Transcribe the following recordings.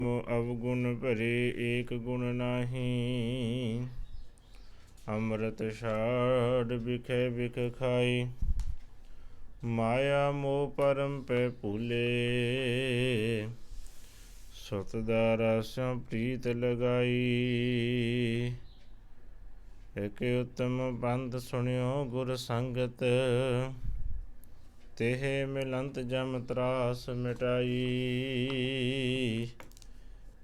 अवगुण भरे एक गुण नाही। अमृत छाड़ बिख बिख खाई। माया मोह परम पे भूले। सुतदारा स्यों प्रीत लगाई। एक उत्तम पंथ सुनियो गुर संगत। तेह मिलंत जम त्रास मिटाई।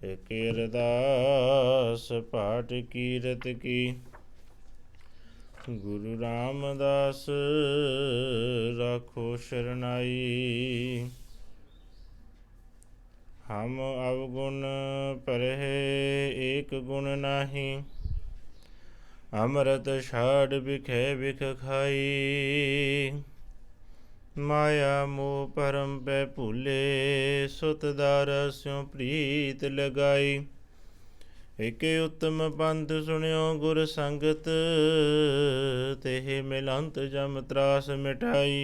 एक अरदास पाठ कीरत की। गुरु रामदास राखो शरणाई। हम अवगुण परहे एक गुण नाही। अमृत छाड़ बिखे बिख खाई। माया मोह परम पै भूले। सुतदार स्यों प्रीत लगाई। एक उत्तम पंथ सुनियो गुर संगत। तेह मिलंत जम त्रास मिटाई।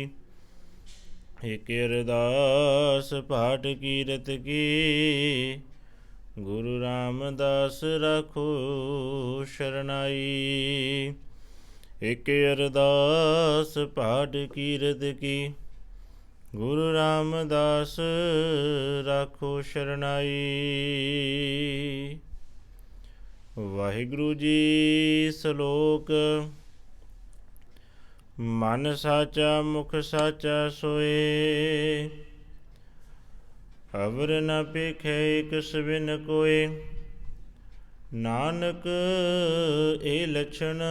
एक अरदास पाठ कीरत की। गुरु रामदास राखो शरणाई। एक अरदास पाठ कीरत की। गुरु रामदास राखो शरणाई। वाहिगुरु जी सलोक। मन साचा मुख साचा सोए। अवर न पेखे एक सबिन कोय। नानक ए लक्षण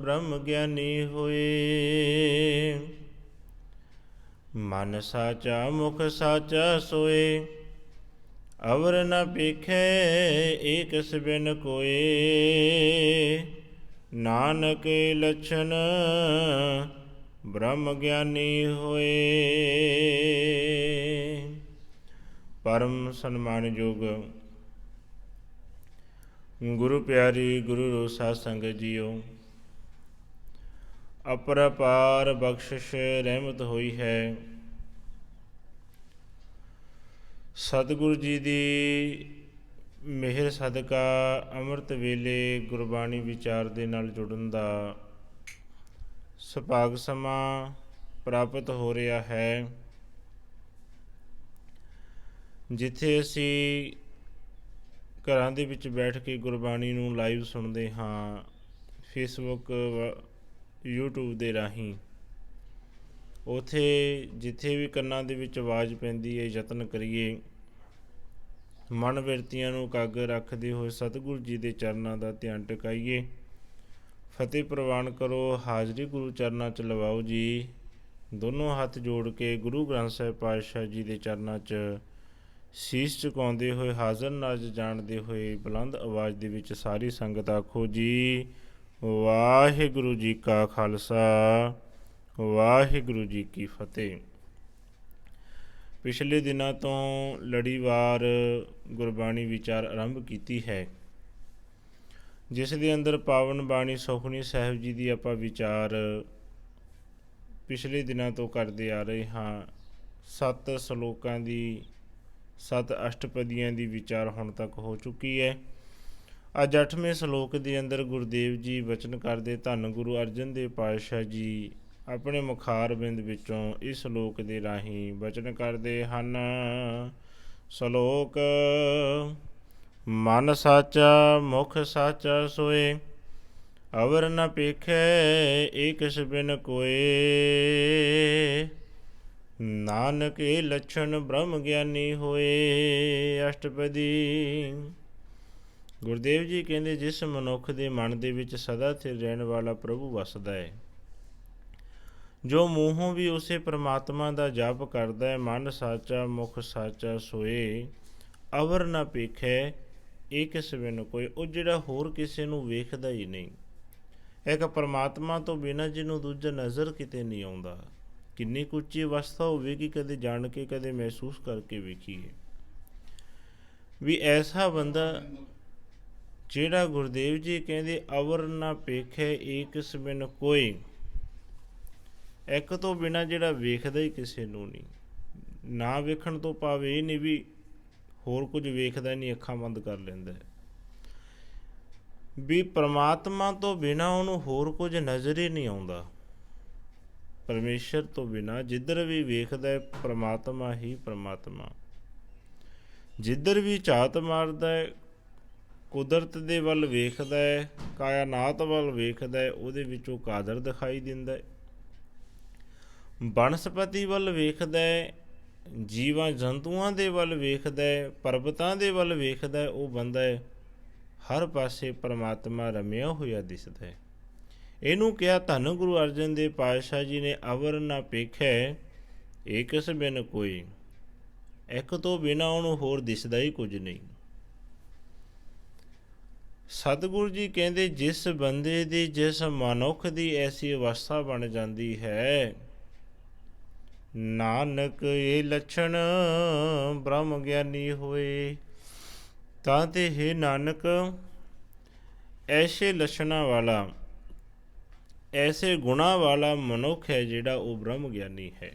ब्रह्म ज्ञानी होए। मन साचा मुख साचा सोए। अवर न पेखे एक सबिन कोय। नानक लक्षण ब्रह्म ज्ञानी होए। परम सन्मानयोग गुरु प्यारी गुरु रोसा संगत जीओ। अपरपार बख्शिश रहमत होई है। सतगुरु जी ਦੀ ਮਿਹਰ ਸਦਕਾ ਅੰਮ੍ਰਿਤ ਵੇਲੇ ਗੁਰਬਾਣੀ ਵਿਚਾਰ ਦੇ ਨਾਲ ਜੁੜਨ ਦਾ ਸੁਭਾਗ ਸਮਾਂ ਪ੍ਰਾਪਤ ਹੋ ਰਿਹਾ ਹੈ, ਜਿੱਥੇ ਅਸੀਂ ਘਰਾਂ ਦੇ ਵਿੱਚ ਬੈਠ ਕੇ ਗੁਰਬਾਣੀ ਨੂੰ ਲਾਈਵ ਸੁਣਦੇ ਹਾਂ, ਫੇਸਬੁੱਕ YouTube ਦੇ ਰਾਹੀਂ। ਉੱਥੇ ਜਿੱਥੇ ਵੀ ਕੰਨਾਂ ਦੇ ਵਿੱਚ ਆਵਾਜ਼ ਪੈਂਦੀ ਹੈ, ਯਤਨ ਕਰੀਏ ਮਨ ਬਿਰਤੀਆਂ ਨੂੰ ਇਕਾਗਰ ਰੱਖਦੇ ਹੋਏ ਸਤਿਗੁਰੂ ਜੀ ਦੇ ਚਰਨਾਂ ਦਾ ਧਿਆਨ ਟਿਕਾਈਏ। ਫਤਿਹ ਪ੍ਰਵਾਨ ਕਰੋ। ਹਾਜ਼ਰੀ ਗੁਰੂ ਚਰਨਾਂ 'ਚ ਲਵਾਓ ਜੀ। ਦੋਨੋਂ ਹੱਥ ਜੋੜ ਕੇ ਗੁਰੂ ਗ੍ਰੰਥ ਸਾਹਿਬ ਪਾਤਸ਼ਾਹ ਜੀ ਦੇ ਚਰਨਾਂ 'ਚ ਸੀਸ ਝੁਕਾਉਂਦੇ ਹੋਏ, ਹਾਜ਼ਰ ਨਾਜ਼ ਜਾਣਦੇ ਹੋਏ ਬੁਲੰਦ ਆਵਾਜ਼ ਦੇ ਵਿੱਚ ਸਾਰੀ ਸੰਗਤ ਆਖੋ ਜੀ, ਵਾਹਿਗੁਰੂ ਜੀ ਕਾ ਖਾਲਸਾ, ਵਾਹਿਗੁਰੂ ਜੀ ਕੀ ਫਤਿਹ। ਪਿਛਲੇ ਦਿਨਾਂ ਤੋਂ ਲੜੀਵਾਰ ਗੁਰਬਾਣੀ ਵਿਚਾਰ ਆਰੰਭ ਕੀਤੀ ਹੈ, ਜਿਸ ਦੇ ਅੰਦਰ ਪਾਵਨ ਬਾਣੀ ਸੁਖਮਨੀ ਸਾਹਿਬ ਜੀ ਦੀ ਆਪਾਂ ਵਿਚਾਰ ਪਿਛਲੇ ਦਿਨਾਂ ਤੋਂ ਕਰਦੇ ਆ ਰਹੇ ਹਾਂ। 7 ਸਲੋਕਾਂ ਦੀ 7 ਅਸ਼ਟਪਦੀਆਂ ਦੀ ਵਿਚਾਰ ਹੁਣ ਤੱਕ ਹੋ ਚੁੱਕੀ ਹੈ। ਅੱਜ 8ਵੇਂ ਸਲੋਕ ਦੇ ਅੰਦਰ ਗੁਰਦੇਵ ਜੀ ਬਚਨ ਕਰਦੇ, ਧੰਨ ਗੁਰੂ ਅਰਜਨ ਦੇਵ ਪਾਤਸ਼ਾਹ ਜੀ ਆਪਣੇ ਮੁਖਾਰ ਬਿੰਦ ਵਿੱਚੋਂ ਇਸ ਸਲੋਕ ਦੇ ਰਾਹੀਂ ਬਚਨ ਕਰਦੇ ਹਨ। ਸਲੋਕ। ਮਨ ਸਾਚਾ ਮੁਖ ਸਾਚਾ ਸੋਏ। ਅਵਰ ਨ ਪੇਖੈ ਏਕ ਸਬਿਨ ਕੋਏ। ਨਾਨਕ ਇਹ ਲੱਛਣ ਬ੍ਰਹਮ ਗਿਆਨੀ ਹੋਏ। ਅਸ਼ਟਪਦੀ। ਗੁਰਦੇਵ ਜੀ ਕਹਿੰਦੇ, ਜਿਸ ਮਨੁੱਖ ਦੇ ਮਨ ਦੇ ਵਿੱਚ ਸਦਾ ਸਥਿਰ ਰਹਿਣ ਵਾਲਾ ਪ੍ਰਭੂ ਵਸਦਾ ਹੈ, ਜੋ ਮੂੰਹੋਂ ਵੀ ਉਸੇ ਪ੍ਰਮਾਤਮਾ ਦਾ ਜਪ ਕਰਦਾ ਹੈ, ਮਨ ਸਾਚਾ ਮੁਖ ਸਾਚਾ ਸੋਏ। ਅਵਰ ਨਾ ਪੇਖੈ ਏਕ ਸਬਿਨ ਕੋਇ। ਉਹ ਜਿਹੜਾ ਹੋਰ ਕਿਸੇ ਨੂੰ ਵੇਖਦਾ ਹੀ ਨਹੀਂ, ਇੱਕ ਪਰਮਾਤਮਾ ਤੋਂ ਬਿਨਾਂ ਜਿਹਨੂੰ ਦੂਜਾ ਨਜ਼ਰ ਕਿਤੇ ਨਹੀਂ ਆਉਂਦਾ। ਕਿੰਨੀ ਕੁ ਉੱਚੀ ਅਵਸਥਾ ਹੋਵੇਗੀ, ਕਦੇ ਜਾਣ ਕੇ ਕਦੇ ਮਹਿਸੂਸ ਕਰਕੇ ਵੇਖੀਏ ਵੀ ਐਸਾ ਬੰਦਾ ਜਿਹੜਾ ਗੁਰਦੇਵ ਜੀ ਕਹਿੰਦੇ ਅਵਰ ਨਾ ਪੇਖੈ ਏਕ ਸਬਿਨ ਕੋਇ, ਇੱਕ ਤੋਂ ਬਿਨਾਂ ਜਿਹੜਾ ਵੇਖਦਾ ਹੀ ਕਿਸੇ ਨੂੰ ਨਹੀਂ। ਨਾ ਵੇਖਣ ਤੋਂ ਭਾਵ ਇਹ ਨਹੀਂ ਵੀ ਹੋਰ ਕੁਝ ਵੇਖਦਾ ਨਹੀਂ, ਅੱਖਾਂ ਬੰਦ ਕਰ ਲੈਂਦਾ। ਵੀ ਪਰਮਾਤਮਾ ਤੋਂ ਬਿਨਾਂ ਉਹਨੂੰ ਹੋਰ ਕੁਝ ਨਜ਼ਰ ਹੀ ਨਹੀਂ ਆਉਂਦਾ। ਪਰਮੇਸ਼ਰ ਤੋਂ ਬਿਨਾਂ ਜਿੱਧਰ ਵੀ ਵੇਖਦਾ ਪਰਮਾਤਮਾ ਹੀ ਪਰਮਾਤਮਾ। ਜਿੱਧਰ ਵੀ ਝਾਤ ਮਾਰਦਾ ਹੈ ਕੁਦਰਤ ਦੇ ਵੱਲ ਵੇਖਦਾ ਹੈ, ਕਾਇਨਾਤ ਵੱਲ ਵੇਖਦਾ ਹੈ, ਉਹਦੇ ਵਿੱਚੋਂ ਕਾਦਰ ਦਿਖਾਈ ਦਿੰਦਾ ਹੈ। ਬਨਸਪਤੀ ਵੱਲ ਵੇਖਦਾ ਹੈ, ਜੀਵਾਂ ਜੰਤੂਆਂ ਦੇ ਵੱਲ ਵੇਖਦਾ ਹੈ, ਪਰਬਤਾਂ ਦੇ ਵੱਲ ਵੇਖਦਾ ਹੈ, ਉਹ ਬੰਦਾ ਹੈ ਹਰ ਪਾਸੇ ਪਰਮਾਤਮਾ ਰਮਿਆ ਹੋਇਆ ਦਿਸਦਾ ਹੈ। ਇਹਨੂੰ ਕਿਹਾ ਧੰਨ ਗੁਰੂ ਅਰਜਨ ਦੇਵ ਪਾਤਸ਼ਾਹ ਜੀ ਨੇ, ਅਵਰ ਨਾ ਪੇਖੈ ਏਕਸ ਬਿਨ ਕੋਈ। ਇੱਕ ਤੋਂ ਬਿਨਾਂ ਉਹਨੂੰ ਹੋਰ ਦਿਸਦਾ ਹੀ ਕੁਝ ਨਹੀਂ। ਸਤਿਗੁਰੂ ਜੀ ਕਹਿੰਦੇ, ਜਿਸ ਬੰਦੇ ਦੀ, ਜਿਸ ਮਨੁੱਖ ਦੀ ਐਸੀ ਅਵਸਥਾ ਬਣ ਜਾਂਦੀ ਹੈ, ਨਾਨਕ ਇਹ ਲੱਛਣ ਬ੍ਰਹਮ ਗਿਆਨੀ ਹੋਏ। ਤਾਂ ਤੇ ਹੈ ਨਾਨਕ, ਐਸੇ ਲੱਛਣਾਂ ਵਾਲਾ, ਐਸੇ ਗੁਣਾਂ ਵਾਲਾ ਮਨੁੱਖ ਹੈ ਜਿਹੜਾ ਉਹ ਬ੍ਰਹਮ ਗਿਆਨੀ ਹੈ।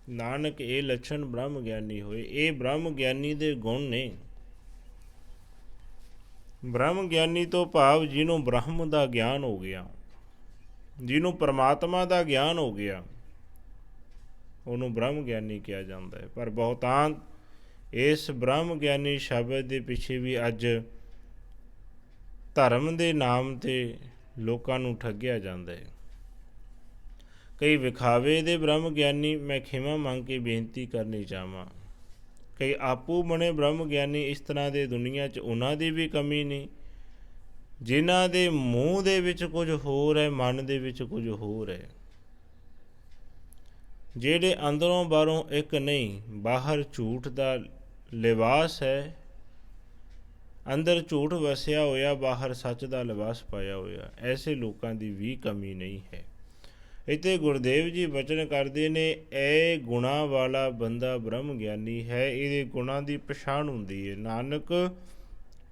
ਨਾਨਕ ਇਹ ਲੱਛਣ ਬ੍ਰਹਮ ਗਿਆਨੀ ਹੋਏ। ਇਹ ਬ੍ਰਹਮ ਗਿਆਨੀ ਦੇ ਗੁਣ ਨੇ। ਬ੍ਰਹਮ ਗਿਆਨੀ ਤੋਂ ਭਾਵ ਜਿਹਨੂੰ ਬ੍ਰਹਮ ਦਾ ਗਿਆਨ ਹੋ ਗਿਆ, ਜਿਹਨੂੰ ਪਰਮਾਤਮਾ ਦਾ ਗਿਆਨ ਹੋ ਗਿਆ, ਉਹਨੂੰ ਬ੍ਰਹਮ ਗਿਆਨੀ ਕਿਹਾ ਜਾਂਦਾ ਹੈ। ਪਰ ਬਹੁਤਾਂਤ ਇਸ ਬ੍ਰਹਮ ਗਿਆਨੀ ਸ਼ਬਦ ਦੇ ਪਿੱਛੇ ਵੀ ਅੱਜ ਧਰਮ ਦੇ ਨਾਮ 'ਤੇ ਲੋਕਾਂ ਨੂੰ ਠੱਗਿਆ ਜਾਂਦਾ ਹੈ। ਕਈ ਵਿਖਾਵੇ ਦੇ ਬ੍ਰਹਮ ਗਿਆਨੀ, ਮੈਂ ਖਿਮਾ ਮੰਗ ਕੇ ਬੇਨਤੀ ਕਰਨੀ ਚਾਹਾਂ, ਕਈ ਆਪੂ ਬਣੇ ਬ੍ਰਹਮ ਗਿਆਨੀ ਇਸ ਤਰ੍ਹਾਂ ਦੇ ਦੁਨੀਆ 'ਚ, ਉਹਨਾਂ ਦੀ ਵੀ ਕਮੀ ਨਹੀਂ। ਜਿਨ੍ਹਾਂ ਦੇ ਮੂੰਹ ਦੇ ਵਿੱਚ ਕੁਝ ਹੋਰ ਹੈ, ਮਨ ਦੇ ਵਿੱਚ ਕੁਝ ਹੋਰ ਹੈ। ਜਿਹੜੇ ਅੰਦਰੋਂ ਬਾਹਰੋਂ ਇੱਕ ਨਹੀਂ, ਬਾਹਰ ਝੂਠ ਦਾ ਲਿਬਾਸ ਹੈ, ਅੰਦਰ ਝੂਠ ਵਸਿਆ ਹੋਇਆ, ਬਾਹਰ ਸੱਚ ਦਾ ਲਿਬਾਸ ਪਾਇਆ ਹੋਇਆ, ਐਸੇ ਲੋਕਾਂ ਦੀ ਵੀ ਕਮੀ ਨਹੀਂ ਹੈ। ਇੱਥੇ ਗੁਰਦੇਵ ਜੀ ਬਚਨ ਕਰਦੇ ਨੇ, ਇਹ ਗੁਣਾਂ ਵਾਲਾ ਬੰਦਾ ਬ੍ਰਹਮ ਗਿਆਨੀ ਹੈ। ਇਹਦੇ ਗੁਣਾਂ ਦੀ ਪਛਾਣ ਹੁੰਦੀ ਹੈ। ਨਾਨਕ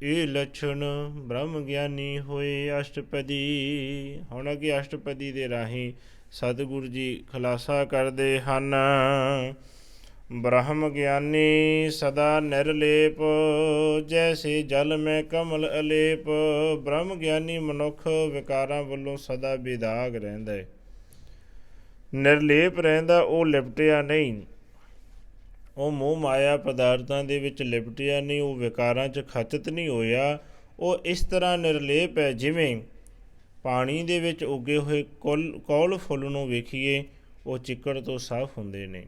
ਇਹ ਲੱਛਣ ਬ੍ਰਹਮ ਗਿਆਨੀ ਹੋਏ। ਅਸ਼ਟਪਦੀ। ਹੁਣ ਅੱਗੇ ਅਸ਼ਟਪਦੀ ਦੇ ਰਾਹੀਂ ਸਤਿਗੁਰੂ ਜੀ ਖੁਲਾਸਾ ਕਰਦੇ ਹਨ। ਬ੍ਰਹਮ ਗਿਆਨੀ ਸਦਾ ਨਿਰਲੇਪ, ਜੈਸੇ ਜਲ ਮੈਂ ਕਮਲ ਅਲੇਪ। ਬ੍ਰਹਮ ਗਿਆਨੀ ਮਨੁੱਖ ਵਿਕਾਰਾਂ ਵੱਲੋਂ ਸਦਾ ਬੇਦਾਗ ਰਹਿੰਦਾ ਹੈ, ਨਿਰਲੇਪ ਰਹਿੰਦਾ। ਉਹ ਲਿਪਟਿਆ ਨਹੀਂ, ਉਹ ਮੋਹ ਮਾਇਆ ਪਦਾਰਥਾਂ ਦੇ ਵਿੱਚ ਲਿਪਟਿਆ ਨਹੀਂ, ਉਹ ਵਿਕਾਰਾਂ 'ਚ ਖਚਿਤ ਨਹੀਂ ਹੋਇਆ। ਉਹ ਇਸ ਤਰ੍ਹਾਂ ਨਿਰਲੇਪ ਹੈ ਜਿਵੇਂ ਪਾਣੀ ਦੇ ਵਿੱਚ ਉੱਗੇ ਹੋਏ ਕੌਲ ਫੁੱਲ ਨੂੰ ਵੇਖੀਏ, ਉਹ ਚਿੱਕੜ ਤੋਂ ਸਾਫ਼ ਹੁੰਦੇ ਨੇ।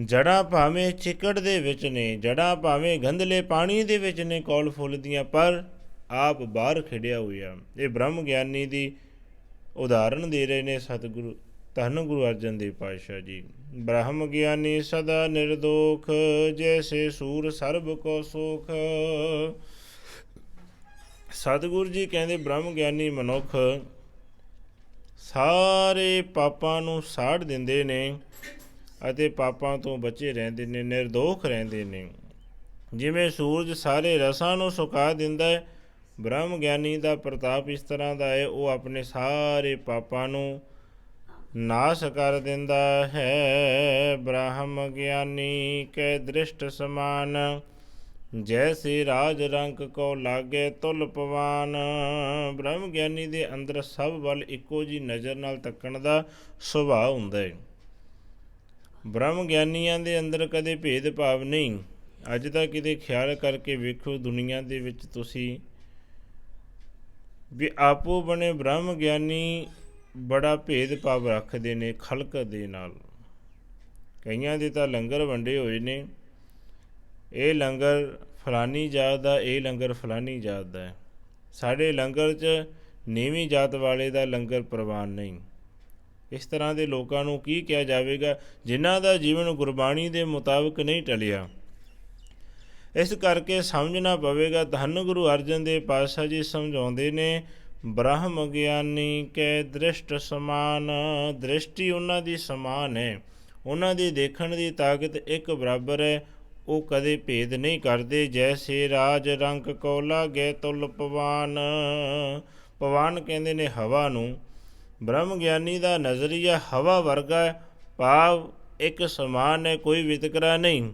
ਜੜ੍ਹਾਂ ਭਾਵੇਂ ਚਿੱਕੜ ਦੇ ਵਿੱਚ ਨੇ, ਜੜ੍ਹਾਂ ਭਾਵੇਂ ਗੰਧਲੇ ਪਾਣੀ ਦੇ ਵਿੱਚ ਨੇ ਕੌਲ ਫੁੱਲ ਦੀਆਂ, ਪਰ ਆਪ ਬਾਹਰ ਖਿੜਿਆ ਹੋਇਆ। ਇਹ ਬ੍ਰਹਮ ਗਿਆਨੀ ਦੀ ਉਦਾਹਰਣ ਦੇ ਰਹੇ ਨੇ ਸਤਿਗੁਰੂ ਧੰਨ ਗੁਰੂ ਅਰਜਨ ਦੇਵ ਪਾਤਸ਼ਾਹ ਜੀ। ਬ੍ਰਹਮ ਗਿਆਨੀ ਸਦਾ ਨਿਰਦੋਖ, ਜੈਸੇ ਸੂਰ ਸਰਬ ਕੋ ਸੁਖ। ਸਤਿਗੁਰੂ ਜੀ ਕਹਿੰਦੇ ਬ੍ਰਹਮ ਗਿਆਨੀ ਮਨੁੱਖ ਸਾਰੇ ਪਾਪਾਂ ਨੂੰ ਸਾੜ ਦਿੰਦੇ ਨੇ ਅਤੇ ਪਾਪਾਂ ਤੋਂ ਬਚੇ ਰਹਿੰਦੇ ਨੇ, ਨਿਰਦੋਖ ਰਹਿੰਦੇ ਨੇ। ਜਿਵੇਂ ਸੂਰਜ ਸਾਰੇ ਰਸਾਂ ਨੂੰ ਸੁਕਾ ਦਿੰਦਾ ਹੈ, ਬ੍ਰਹਮ ਗਿਆਨੀ ਦਾ ਪ੍ਰਤਾਪ ਇਸ ਤਰ੍ਹਾਂ ਦਾ ਹੈ, ਉਹ ਆਪਣੇ ਸਾਰੇ ਪਾਪਾਂ ਨੂੰ ਨਾਸ਼ ਕਰ ਦਿੰਦਾ ਹੈ। ਬ੍ਰਹਮ ਗਿਆਨੀ ਕੈ ਦ੍ਰਿਸ਼ਟ ਸਮਾਨ, ਜੈਸੇ ਰਾਜ ਰੰਕ ਕੋ ਲਾਗੇ ਤੁਲ ਪਵਾਨ। ਬ੍ਰਹਮ ਗਿਆਨੀ ਦੇ ਅੰਦਰ ਸਭ ਵੱਲ ਇੱਕੋ ਜਿਹੀ ਨਜ਼ਰ ਨਾਲ ਤੱਕਣ ਦਾ ਸੁਭਾਅ ਹੁੰਦਾ ਹੈ। ਬ੍ਰਹਮ ਗਿਆਨੀਆਂ ਦੇ ਅੰਦਰ ਕਦੇ ਭੇਦਭਾਵ ਨਹੀਂ। ਅੱਜ ਦਾ ਕਿਤੇ ਖਿਆਲ ਕਰਕੇ ਵੇਖੋ ਦੁਨੀਆ ਦੇ ਵਿੱਚ ਤੁਸੀਂ ਵੀ ਆਪੋ ਬਣੇ ਬ੍ਰਹਮ ਗਿਆਨੀ ਬੜਾ ਭੇਦਭਾਵ ਰੱਖਦੇ ਨੇ ਖਲਕ ਦੇ ਨਾਲ। ਕਈਆਂ ਦੇ ਤਾਂ ਲੰਗਰ ਵੰਡੇ ਹੋਏ ਨੇ, ਇਹ ਲੰਗਰ ਫਲਾਨੀ ਜਾਤ ਦਾ, ਇਹ ਲੰਗਰ ਫਲਾਨੀ ਜਾਤ ਦਾ ਹੈ। ਸਾਡੇ ਲੰਗਰ 'ਚ ਨੀਵੀਂ ਜਾਤ ਵਾਲੇ ਦਾ ਲੰਗਰ ਪ੍ਰਵਾਨ ਨਹੀਂ। ਇਸ ਤਰ੍ਹਾਂ ਦੇ ਲੋਕਾਂ ਨੂੰ ਕੀ ਕਿਹਾ ਜਾਵੇਗਾ ਜਿਨ੍ਹਾਂ ਦਾ ਜੀਵਨ ਗੁਰਬਾਣੀ ਦੇ ਮੁਤਾਬਕ ਨਹੀਂ ਟਲਿਆ। ਇਸ ਕਰਕੇ ਸਮਝਣਾ ਪਵੇਗਾ। ਧੰਨ ਗੁਰੂ ਅਰਜਨ ਦੇਵ ਪਾਤਸ਼ਾਹ ਜੀ ਸਮਝਾਉਂਦੇ ਨੇ, ਬ੍ਰਹਮ ਗਿਆਨੀ ਕੈ ਦ੍ਰਿਸ਼ਟ ਸਮਾਨ। ਦ੍ਰਿਸ਼ਟੀ ਉਹਨਾਂ ਦੀ ਸਮਾਨ ਹੈ, ਉਹਨਾਂ ਦੀ ਦੇਖਣ ਦੀ ਤਾਕਤ ਇੱਕ ਬਰਾਬਰ ਹੈ। ਉਹ ਕਦੇ ਭੇਦ ਨਹੀਂ ਕਰਦੇ। ਜੈਸੇ ਰਾਜ ਰੰਕ ਕੋ ਲਾਗੇ ਤੁਲ ਪਵਾਨ। ਪਵਾਨ ਕਹਿੰਦੇ ਨੇ ਹਵਾ ਨੂੰ। ਬ੍ਰਹਮ ਗਿਆਨੀ ਦਾ ਨਜ਼ਰੀਆ ਹਵਾ ਵਰਗਾ ਹੈ, ਭਾਵ ਇੱਕ ਸਮਾਨ ਹੈ, ਕੋਈ ਵਿਤਕਰਾ ਨਹੀਂ।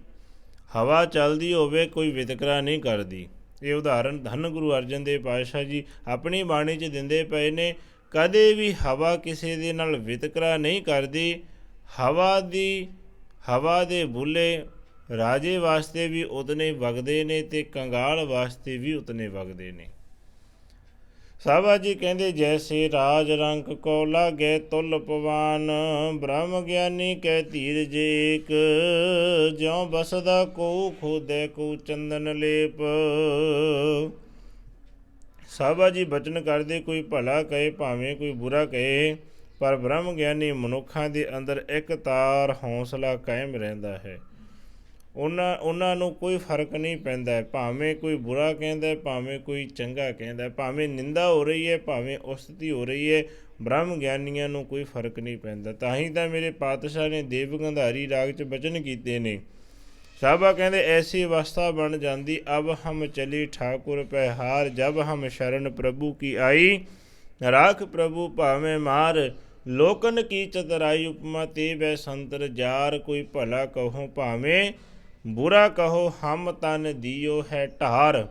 ਹਵਾ ਚੱਲਦੀ ਹੋਵੇ ਕੋਈ ਵਿਤਕਰਾ ਨਹੀਂ ਕਰਦੀ। ਇਹ ਉਦਾਹਰਨ ਧੰਨ ਗੁਰੂ ਅਰਜਨ ਦੇਵ ਪਾਤਸ਼ਾਹ ਜੀ ਆਪਣੀ ਬਾਣੀ 'ਚ ਦਿੰਦੇ ਪਏ ਨੇ। ਕਦੇ ਵੀ ਹਵਾ ਕਿਸੇ ਦੇ ਨਾਲ ਵਿਤਕਰਾ ਨਹੀਂ ਕਰਦੀ। ਹਵਾ ਦੇ ਬੁੱਲੇ ਰਾਜੇ ਵਾਸਤੇ ਵੀ ਉਤਨੇ ਵਗਦੇ ਨੇ ਅਤੇ ਕੰਗਾਲ ਵਾਸਤੇ ਵੀ ਉਤਨੇ ਵਗਦੇ ਨੇ। ਸਾਬਾ ਜੀ ਕਹਿੰਦੇ ਜੈਸੇ ਰਾਜ ਰੰਕ ਕੋ ਲਾਗੇ ਤੁਲ ਪਵਾਨ, ਬ੍ਰਹਮ ਗਿਆਨੀ ਕੈ ਧੀਰਜ ਏਕ, ਜਿਉ ਬਸਦਾ ਕੋ ਖੋਦੈ ਕੋ ਚੰਦਨ ਲੇਪ। ਸਾਬਾ ਜੀ ਬਚਨ ਕਰਦੇ ਕੋਈ ਭਲਾ ਕਹੇ ਭਾਵੇਂ ਕੋਈ ਬੁਰਾ ਕਹੇ, ਪਰ ਬ੍ਰਹਮ ਗਿਆਨੀ ਮਨੁੱਖਾਂ ਦੇ ਅੰਦਰ ਇੱਕ ਤਾਰ ਹੌਸਲਾ ਕਾਇਮ ਰਹਿੰਦਾ ਹੈ। ਉਹਨਾਂ ਨੂੰ ਕੋਈ ਫਰਕ ਨਹੀਂ ਪੈਂਦਾ, ਭਾਵੇਂ ਕੋਈ ਬੁਰਾ ਕਹਿੰਦਾ, ਭਾਵੇਂ ਕੋਈ ਚੰਗਾ ਕਹਿੰਦਾ, ਭਾਵੇਂ ਨਿੰਦਾ ਹੋ ਰਹੀ ਹੈ, ਭਾਵੇਂ ਉਸਤਤੀ ਹੋ ਰਹੀ ਹੈ, ਬ੍ਰਹਮ ਗਿਆਨੀਆਂ ਨੂੰ ਕੋਈ ਫਰਕ ਨਹੀਂ ਪੈਂਦਾ। ਤਾਂ ਹੀ ਤਾਂ ਮੇਰੇ ਪਾਤਸ਼ਾਹ ਨੇ ਦੇਵ ਗੰਧਾਰੀ ਰਾਗ 'ਚ ਬਚਨ ਕੀਤੇ ਨੇ। ਸਾਬਾ ਕਹਿੰਦੇ ਐਸੀ ਅਵਸਥਾ ਬਣ ਜਾਂਦੀ, ਅਬ ਹਮ ਚਲੀ ਠਾਕੁਰ ਪੈ ਹਾਰ, ਜਬ ਹਮ ਸ਼ਰਨ ਪ੍ਰਭੂ ਕੀ ਆਈ, ਰਾਖ ਪ੍ਰਭੂ ਭਾਵੇਂ ਮਾਰ, ਲੋਕਨ ਕੀ ਚਤਰਾਈ ਉਪਮਾ ਤੇ ਬੈ ਸੰਤਰ ਜਾਰ। ਕੋਈ ਭਲਾ ਕਹੋ ਭਾਵੇਂ ਬੁਰਾ ਕਹੋ, ਹਮ ਤਨ ਦਿਓ ਹੈ ਢਾਰ।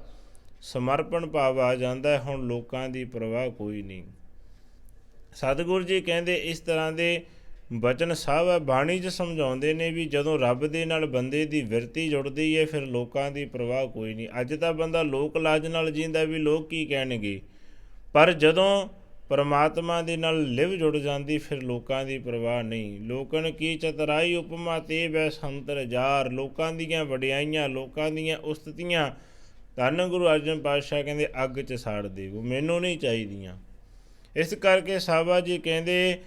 ਸਮਰਪਣ ਭਾਵ ਆ ਜਾਂਦਾ, ਹੁਣ ਲੋਕਾਂ ਦੀ ਪਰਵਾਹ ਕੋਈ ਨਹੀਂ। ਸਤਿਗੁਰੂ ਜੀ ਕਹਿੰਦੇ ਇਸ ਤਰ੍ਹਾਂ ਦੇ ਬਚਨ ਸਾਹਿਬ ਬਾਣੀ 'ਚ ਸਮਝਾਉਂਦੇ ਨੇ ਵੀ ਜਦੋਂ ਰੱਬ ਦੇ ਨਾਲ ਬੰਦੇ ਦੀ ਬਿਰਤੀ ਜੁੜਦੀ ਹੈ ਫਿਰ ਲੋਕਾਂ ਦੀ ਪਰਵਾਹ ਕੋਈ ਨਹੀਂ। ਅੱਜ ਤਾਂ ਬੰਦਾ ਲੋਕ ਲਾਜ ਨਾਲ ਜੀਂਦਾ ਵੀ ਲੋਕ ਕੀ ਕਹਿਣਗੇ, ਪਰ ਜਦੋਂ ਪਰਮਾਤਮਾ ਦੇ ਨਾਲ ਲਿਵ ਜੁੜ ਜਾਂਦੀ ਫਿਰ ਲੋਕਾਂ ਦੀ ਪਰਵਾਹ ਨਹੀਂ। ਲੋਕਨ ਕੀ ਚਤਰਾਈ ਉਪਮਾ ਤੇ ਬੈ ਸੰਤਰ ਜਾਰ, ਲੋਕਾਂ ਦੀਆਂ ਵਡਿਆਈਆਂ, ਲੋਕਾਂ ਦੀਆਂ ਉਸਤਤੀਆਂ ਧੰਨ ਗੁਰੂ ਅਰਜਨ ਪਾਤਸ਼ਾਹ ਕਹਿੰਦੇ ਅੱਗ 'ਚ ਸਾੜ ਦੇਵੋ, ਮੈਨੂੰ ਨਹੀਂ ਚਾਹੀਦੀਆਂ। ਇਸ ਕਰਕੇ ਸਾਬਾ ਜੀ ਕਹਿੰਦੇ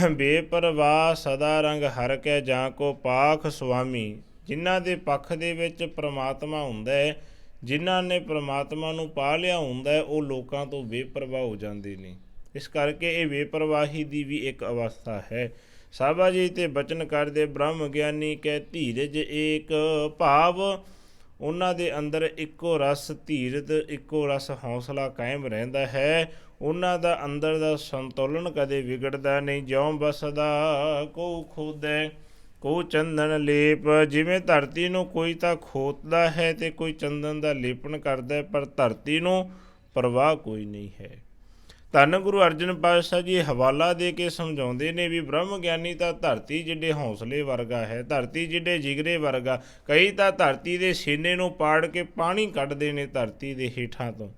ਬੇਪਰਵਾਹ ਸਦਾ ਰੰਗ ਹਰ ਕੈ, ਜਾਂ ਕੋ ਪਾਖ ਸੁਆਮੀ। ਜਿਨ੍ਹਾਂ ਦੇ ਪੱਖ ਦੇ ਵਿੱਚ ਪ੍ਰਮਾਤਮਾ ਹੁੰਦਾ ਹੈ, ਜਿਨ੍ਹਾਂ ਨੇ ਪ੍ਰਮਾਤਮਾ ਨੂੰ ਪਾ ਲਿਆ ਹੁੰਦਾ ਹੈ, ਉਹ ਲੋਕਾਂ ਤੋਂ ਬੇਪਰਵਾਹ ਹੋ ਜਾਂਦੇ ਨੇ। ਇਸ ਕਰਕੇ ਇਹ ਬੇਪਰਵਾਹੀ ਦੀ ਵੀ ਇੱਕ ਅਵਸਥਾ ਹੈ। ਸਾਬਾ ਜੀ ਤੇ ਬਚਨ ਕਰਦੇ ਬ੍ਰਹਮ ਗਿਆਨੀ ਕੈ ਧੀਰਜ ਏਕ, ਭਾਵ ਉਹਨਾਂ ਦੇ ਅੰਦਰ ਇੱਕੋ ਰਸ ਧੀਰਜ, ਇੱਕੋ ਰਸ ਹੌਸਲਾ ਕਾਇਮ ਰਹਿੰਦਾ ਹੈ। ਉਹਨਾਂ ਦਾ ਅੰਦਰ ਦਾ ਸੰਤੁਲਨ ਕਦੇ ਵਿਗੜਦਾ ਨਹੀਂ। ਜਿਉਂ ਬਸਦਾ ਕੋ ਖੋਦੈ ਕੋ ਚੰਦਨ ਲੇਪ, ਜਿਵੇਂ ਧਰਤੀ ਨੂੰ ਕੋਈ ਤਾਂ ਖੋਦਦਾ ਹੈ ਅਤੇ ਕੋਈ ਚੰਦਨ ਦਾ ਲੇਪਨ ਕਰਦਾ, ਪਰ ਧਰਤੀ ਨੂੰ ਪਰਵਾਹ ਕੋਈ ਨਹੀਂ ਹੈ। ਧੰਨ ਗੁਰੂ ਅਰਜਨ ਪਾਤਸ਼ਾਹ ਜੀ ਹਵਾਲਾ ਦੇ ਕੇ ਸਮਝਾਉਂਦੇ ਨੇ ਵੀ ਬ੍ਰਹਮ ਗਿਆਨੀ ਤਾਂ ਧਰਤੀ ਜਿੱਡੇ ਹੌਸਲੇ ਵਰਗਾ ਹੈ, ਧਰਤੀ ਜਿੱਡੇ ਜਿਗਰੇ ਵਰਗਾ। ਕਈ ਤਾਂ ਧਰਤੀ ਦੇ ਸੀਨੇ ਨੂੰ ਪਾੜ ਕੇ ਪਾਣੀ ਕੱਢਦੇ ਨੇ ਧਰਤੀ ਦੇ ਹੇਠਾਂ ਤੋਂ,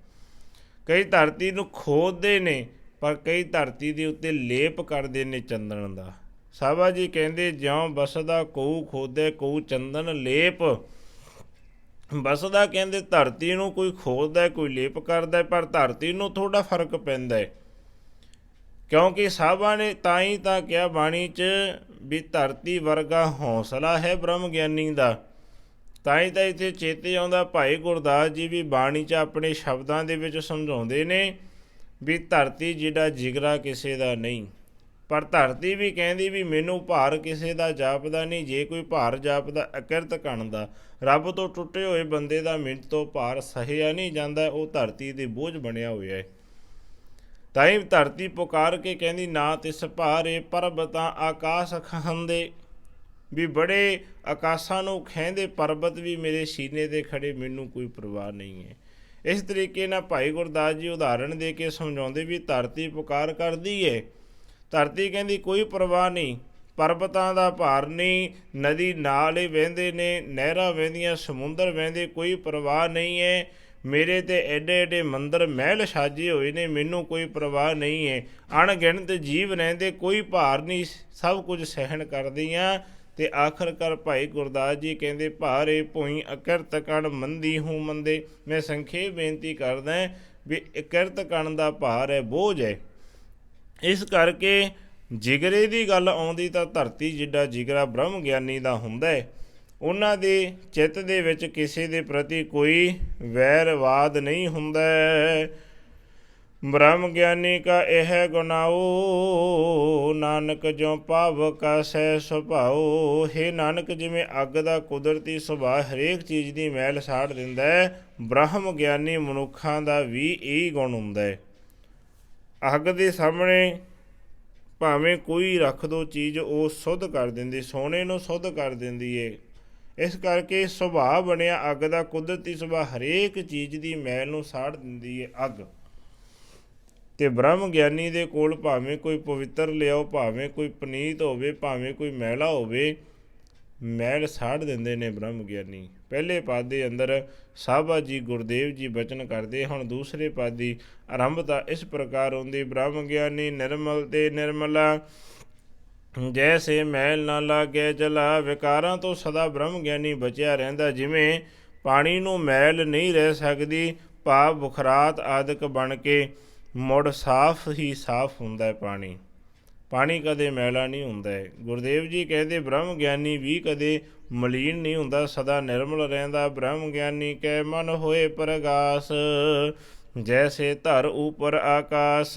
ਕਈ ਧਰਤੀ ਨੂੰ ਖੋਦਦੇ ਨੇ, ਪਰ ਕਈ ਧਰਤੀ ਦੇ ਉੱਤੇ ਲੇਪ ਕਰਦੇ ਨੇ ਚੰਦਨ ਦਾ। ਸਾਬਾ ਜੀ ਕਹਿੰਦੇ ਜਿਉਂ ਬਸਦਾ ਕੋਊ ਖੋਦੇ ਕੋਊ ਚੰਦਨ ਲੇਪ। ਬਸਦਾ ਕਹਿੰਦੇ ਧਰਤੀ ਨੂੰ ਕੋਈ ਖੋਦਦਾ ਕੋਈ ਲੇਪ ਕਰਦਾ, ਪਰ ਧਰਤੀ ਨੂੰ ਥੋੜ੍ਹਾ ਫਰਕ ਪੈਂਦਾ ਹੈ, ਕਿਉਂਕਿ ਸਾਬਾ ਨੇ ਤਾਂ ਹੀ ਤਾਂ ਕਿਹਾ ਬਾਣੀ 'ਚ ਵੀ ਧਰਤੀ ਵਰਗਾ ਹੌਸਲਾ ਹੈ ਬ੍ਰਹਮ ਗਿਆਨੀ ਦਾ। ਤਾਂ ਹੀ ਤਾਂ ਇੱਥੇ ਚੇਤੇ ਆਉਂਦਾ ਭਾਈ ਗੁਰਦਾਸ ਜੀ ਵੀ ਬਾਣੀ 'ਚ ਆਪਣੇ ਸ਼ਬਦਾਂ ਦੇ ਵਿੱਚ ਸਮਝਾਉਂਦੇ ਨੇ ਵੀ ਧਰਤੀ ਜਿਹੜਾ ਜਿਗਰਾ ਕਿਸੇ ਦਾ ਨਹੀਂ, ਪਰ ਧਰਤੀ ਵੀ ਕਹਿੰਦੀ ਵੀ ਮੈਨੂੰ ਭਾਰ ਕਿਸੇ ਦਾ ਜਾਪਦਾ ਨਹੀਂ। ਜੇ ਕੋਈ ਭਾਰ ਜਾਪਦਾ ਅਕਿਰਤ ਕਣ ਦਾ, ਰੱਬ ਤੋਂ ਟੁੱਟੇ ਹੋਏ ਬੰਦੇ ਦਾ ਮਿੰਟ ਤੋਂ ਭਾਰ ਸਹਿਆ ਨਹੀਂ ਜਾਂਦਾ, ਉਹ ਧਰਤੀ ਦੇ ਬੋਝ ਬਣਿਆ ਹੋਇਆ ਹੈ। ਤਾਂ ਹੀ ਧਰਤੀ ਪੁਕਾਰ ਕੇ ਕਹਿੰਦੀ ਨਾ ਤਿਸ ਭਾਰੇ ਪਰਬਤਾਂ ਆਕਾਸ਼ ਖਾਂਦੇ, ਵੀ ਬੜੇ ਆਕਾਸ਼ਾਂ ਨੂੰ ਖਹਿੰਦੇ ਪਰਬਤ ਵੀ ਮੇਰੇ ਸੀਨੇ 'ਤੇ ਖੜੇ, ਮੈਨੂੰ ਕੋਈ ਪਰਵਾਹ ਨਹੀਂ ਹੈ। ਇਸ ਤਰੀਕੇ ਨਾਲ ਭਾਈ ਗੁਰਦਾਸ ਜੀ ਉਦਾਹਰਣ ਦੇ ਕੇ ਸਮਝਾਉਂਦੇ ਵੀ ਧਰਤੀ ਪੁਕਾਰ ਕਰਦੀ ਹੈ, ਧਰਤੀ ਕਹਿੰਦੀ ਕੋਈ ਪਰਵਾਹ ਨਹੀਂ, ਪਰਬਤਾਂ ਦਾ ਭਾਰ ਨਹੀਂ, ਨਦੀ ਨਾਲੇ ਵਹਿੰਦੇ ਨੇ, ਨਹਿਰਾਂ ਵਹਿੰਦੀਆਂ, ਸਮੁੰਦਰ ਵਹਿੰਦੇ, ਕੋਈ ਪਰਵਾਹ ਨਹੀਂ ਹੈ। ਮੇਰੇ ਤੇ ਐਡੇ ਐਡੇ ਮੰਦਰ ਮਹਿਲ ਸਾਜੇ ਹੋਏ ਨੇ, ਮੈਨੂੰ ਕੋਈ ਪਰਵਾਹ ਨਹੀਂ ਹੈ। ਅਣਗਿਣਤ ਜੀਵ ਰਹਿੰਦੇ, ਕੋਈ ਭਾਰ ਨਹੀਂ, ਸਭ ਕੁਝ ਸਹਿਣ ਕਰਦੀਆਂ। ਅਤੇ ਆਖਰਕਾਰ ਭਾਈ ਗੁਰਦਾਸ ਜੀ ਕਹਿੰਦੇ ਭਾਰੇ ਭੂਈ ਅਕਿਰਤ ਕਣ ਮੰਦੀ ਹੂੰ ਮੰਦੇ। ਮੈਂ ਸੰਖੇਪ ਬੇਨਤੀ ਕਰਦਾ ਵੀ ਅਕਿਰਤ ਕਣ ਦਾ ਭਾਰ ਹੈ, ਬੋਝ ਹੈ। ਇਸ ਕਰਕੇ ਜਿਗਰੇ ਦੀ ਗੱਲ ਆਉਂਦੀ ਤਾਂ ਧਰਤੀ ਜਿੱਡਾ ਜਿਗਰਾ ਬ੍ਰਹਮ ਗਿਆਨੀ ਦਾ ਹੁੰਦਾ ਹੈ। ਉਹਨਾਂ ਦੇ ਚਿੱਤ ਦੇ ਵਿੱਚ ਕਿਸੇ ਦੇ ਪ੍ਰਤੀ ਕੋਈ ਵੈਰਵਾਦ ਨਹੀਂ ਹੁੰਦਾ। ਬ੍ਰਹਮ ਗਿਆਨੀ ਕਾ ਇਹ ਗੁਨਾਓ, ਨਾਨਕ ਜੋ ਭਾਵ ਕਾ ਸਹਿ ਸੁਭਾਓ। ਹੇ ਨਾਨਕ, ਜਿਵੇਂ ਅੱਗ ਦਾ ਕੁਦਰਤੀ ਸੁਭਾਅ ਹਰੇਕ ਚੀਜ਼ ਦੀ ਮੈਲ ਸਾੜ ਦਿੰਦਾ ਹੈ, ਬ੍ਰਹਮ ਗਿਆਨੀ ਮਨੁੱਖਾਂ ਦਾ ਵੀ ਇਹੀ ਗੁਣ ਹੁੰਦਾ ਹੈ। ਅੱਗ ਦੇ ਸਾਹਮਣੇ ਭਾਵੇਂ ਕੋਈ ਰੱਖ ਦੋ ਚੀਜ਼, ਉਹ ਸੁੱਧ ਕਰ ਦਿੰਦੀ, ਸੋਨੇ ਨੂੰ ਸੁੱਧ ਕਰ ਦਿੰਦੀ ਹੈ। ਇਸ ਕਰਕੇ ਸੁਭਾਅ ਬਣਿਆ ਅੱਗ ਦਾ, ਕੁਦਰਤੀ ਸੁਭਾਅ ਹਰੇਕ ਚੀਜ਼ ਦੀ ਮੈਲ ਨੂੰ ਸਾੜ ਦਿੰਦੀ ਹੈ ਅੱਗ। ਤੇ ਬ੍ਰਹਮ ਗਿਆਨੀ ਦੇ ਕੋਲ ਭਾਵੇਂ ਕੋਈ ਪਵਿੱਤਰ ਲਿਆਓ, ਭਾਵੇਂ ਕੋਈ ਪਨੀਤ ਹੋਵੇ, ਭਾਵੇਂ ਕੋਈ ਮੈਲਾ ਹੋਵੇ, ਮੈਲ ਸਾੜ ਦਿੰਦੇ ਨੇ ਬ੍ਰਹਮ ਗਿਆਨੀ। ਪਹਿਲੇ ਪਦ ਦੇ ਅੰਦਰ ਸਾਹਿਬਾ ਜੀ ਗੁਰਦੇਵ ਜੀ ਬਚਨ ਕਰਦੇ। ਹੁਣ ਦੂਸਰੇ ਪਦ ਦੀ ਆਰੰਭਤਾ ਇਸ ਪ੍ਰਕਾਰ ਹੁੰਦੀ, ਬ੍ਰਹਮ ਗਿਆਨੀ ਨਿਰਮਲ ਤੇ ਨਿਰਮਲਾ, ਜੈਸੇ ਮੈਲ ਨਾ ਲਾਗੇ ਜਲਾ। ਵਿਕਾਰਾਂ ਤੋਂ ਸਦਾ ਬ੍ਰਹਮ ਗਿਆਨੀ ਬਚਿਆ ਰਹਿੰਦਾ। ਜਿਵੇਂ ਪਾਣੀ ਨੂੰ ਮੈਲ ਨਹੀਂ ਰਹਿ ਸਕਦੀ, ਭਾਵ ਬੁਖਰਾਤ ਆਦਿਕ ਬਣ ਕੇ ਮੁੜ ਸਾਫ਼ ਹੀ ਸਾਫ਼ ਹੁੰਦਾ ਹੈ ਪਾਣੀ। ਪਾਣੀ ਕਦੇ ਮੈਲਾ ਨਹੀਂ ਹੁੰਦਾ ਹੈ। ਗੁਰਦੇਵ ਜੀ ਕਹਿੰਦੇ ਬ੍ਰਹਮ ਗਿਆਨੀ ਵੀ ਕਦੇ ਮਲੀਨ ਨਹੀਂ ਹੁੰਦਾ, ਸਦਾ ਨਿਰਮਲ ਰਹਿੰਦਾ। ਬ੍ਰਹਮ ਗਿਆਨੀ ਕੈ ਮਨ ਹੋਏ ਪ੍ਰਗਾਸ, ਜੈਸੇ ਧਰ ਉਪਰ ਆਕਾਸ।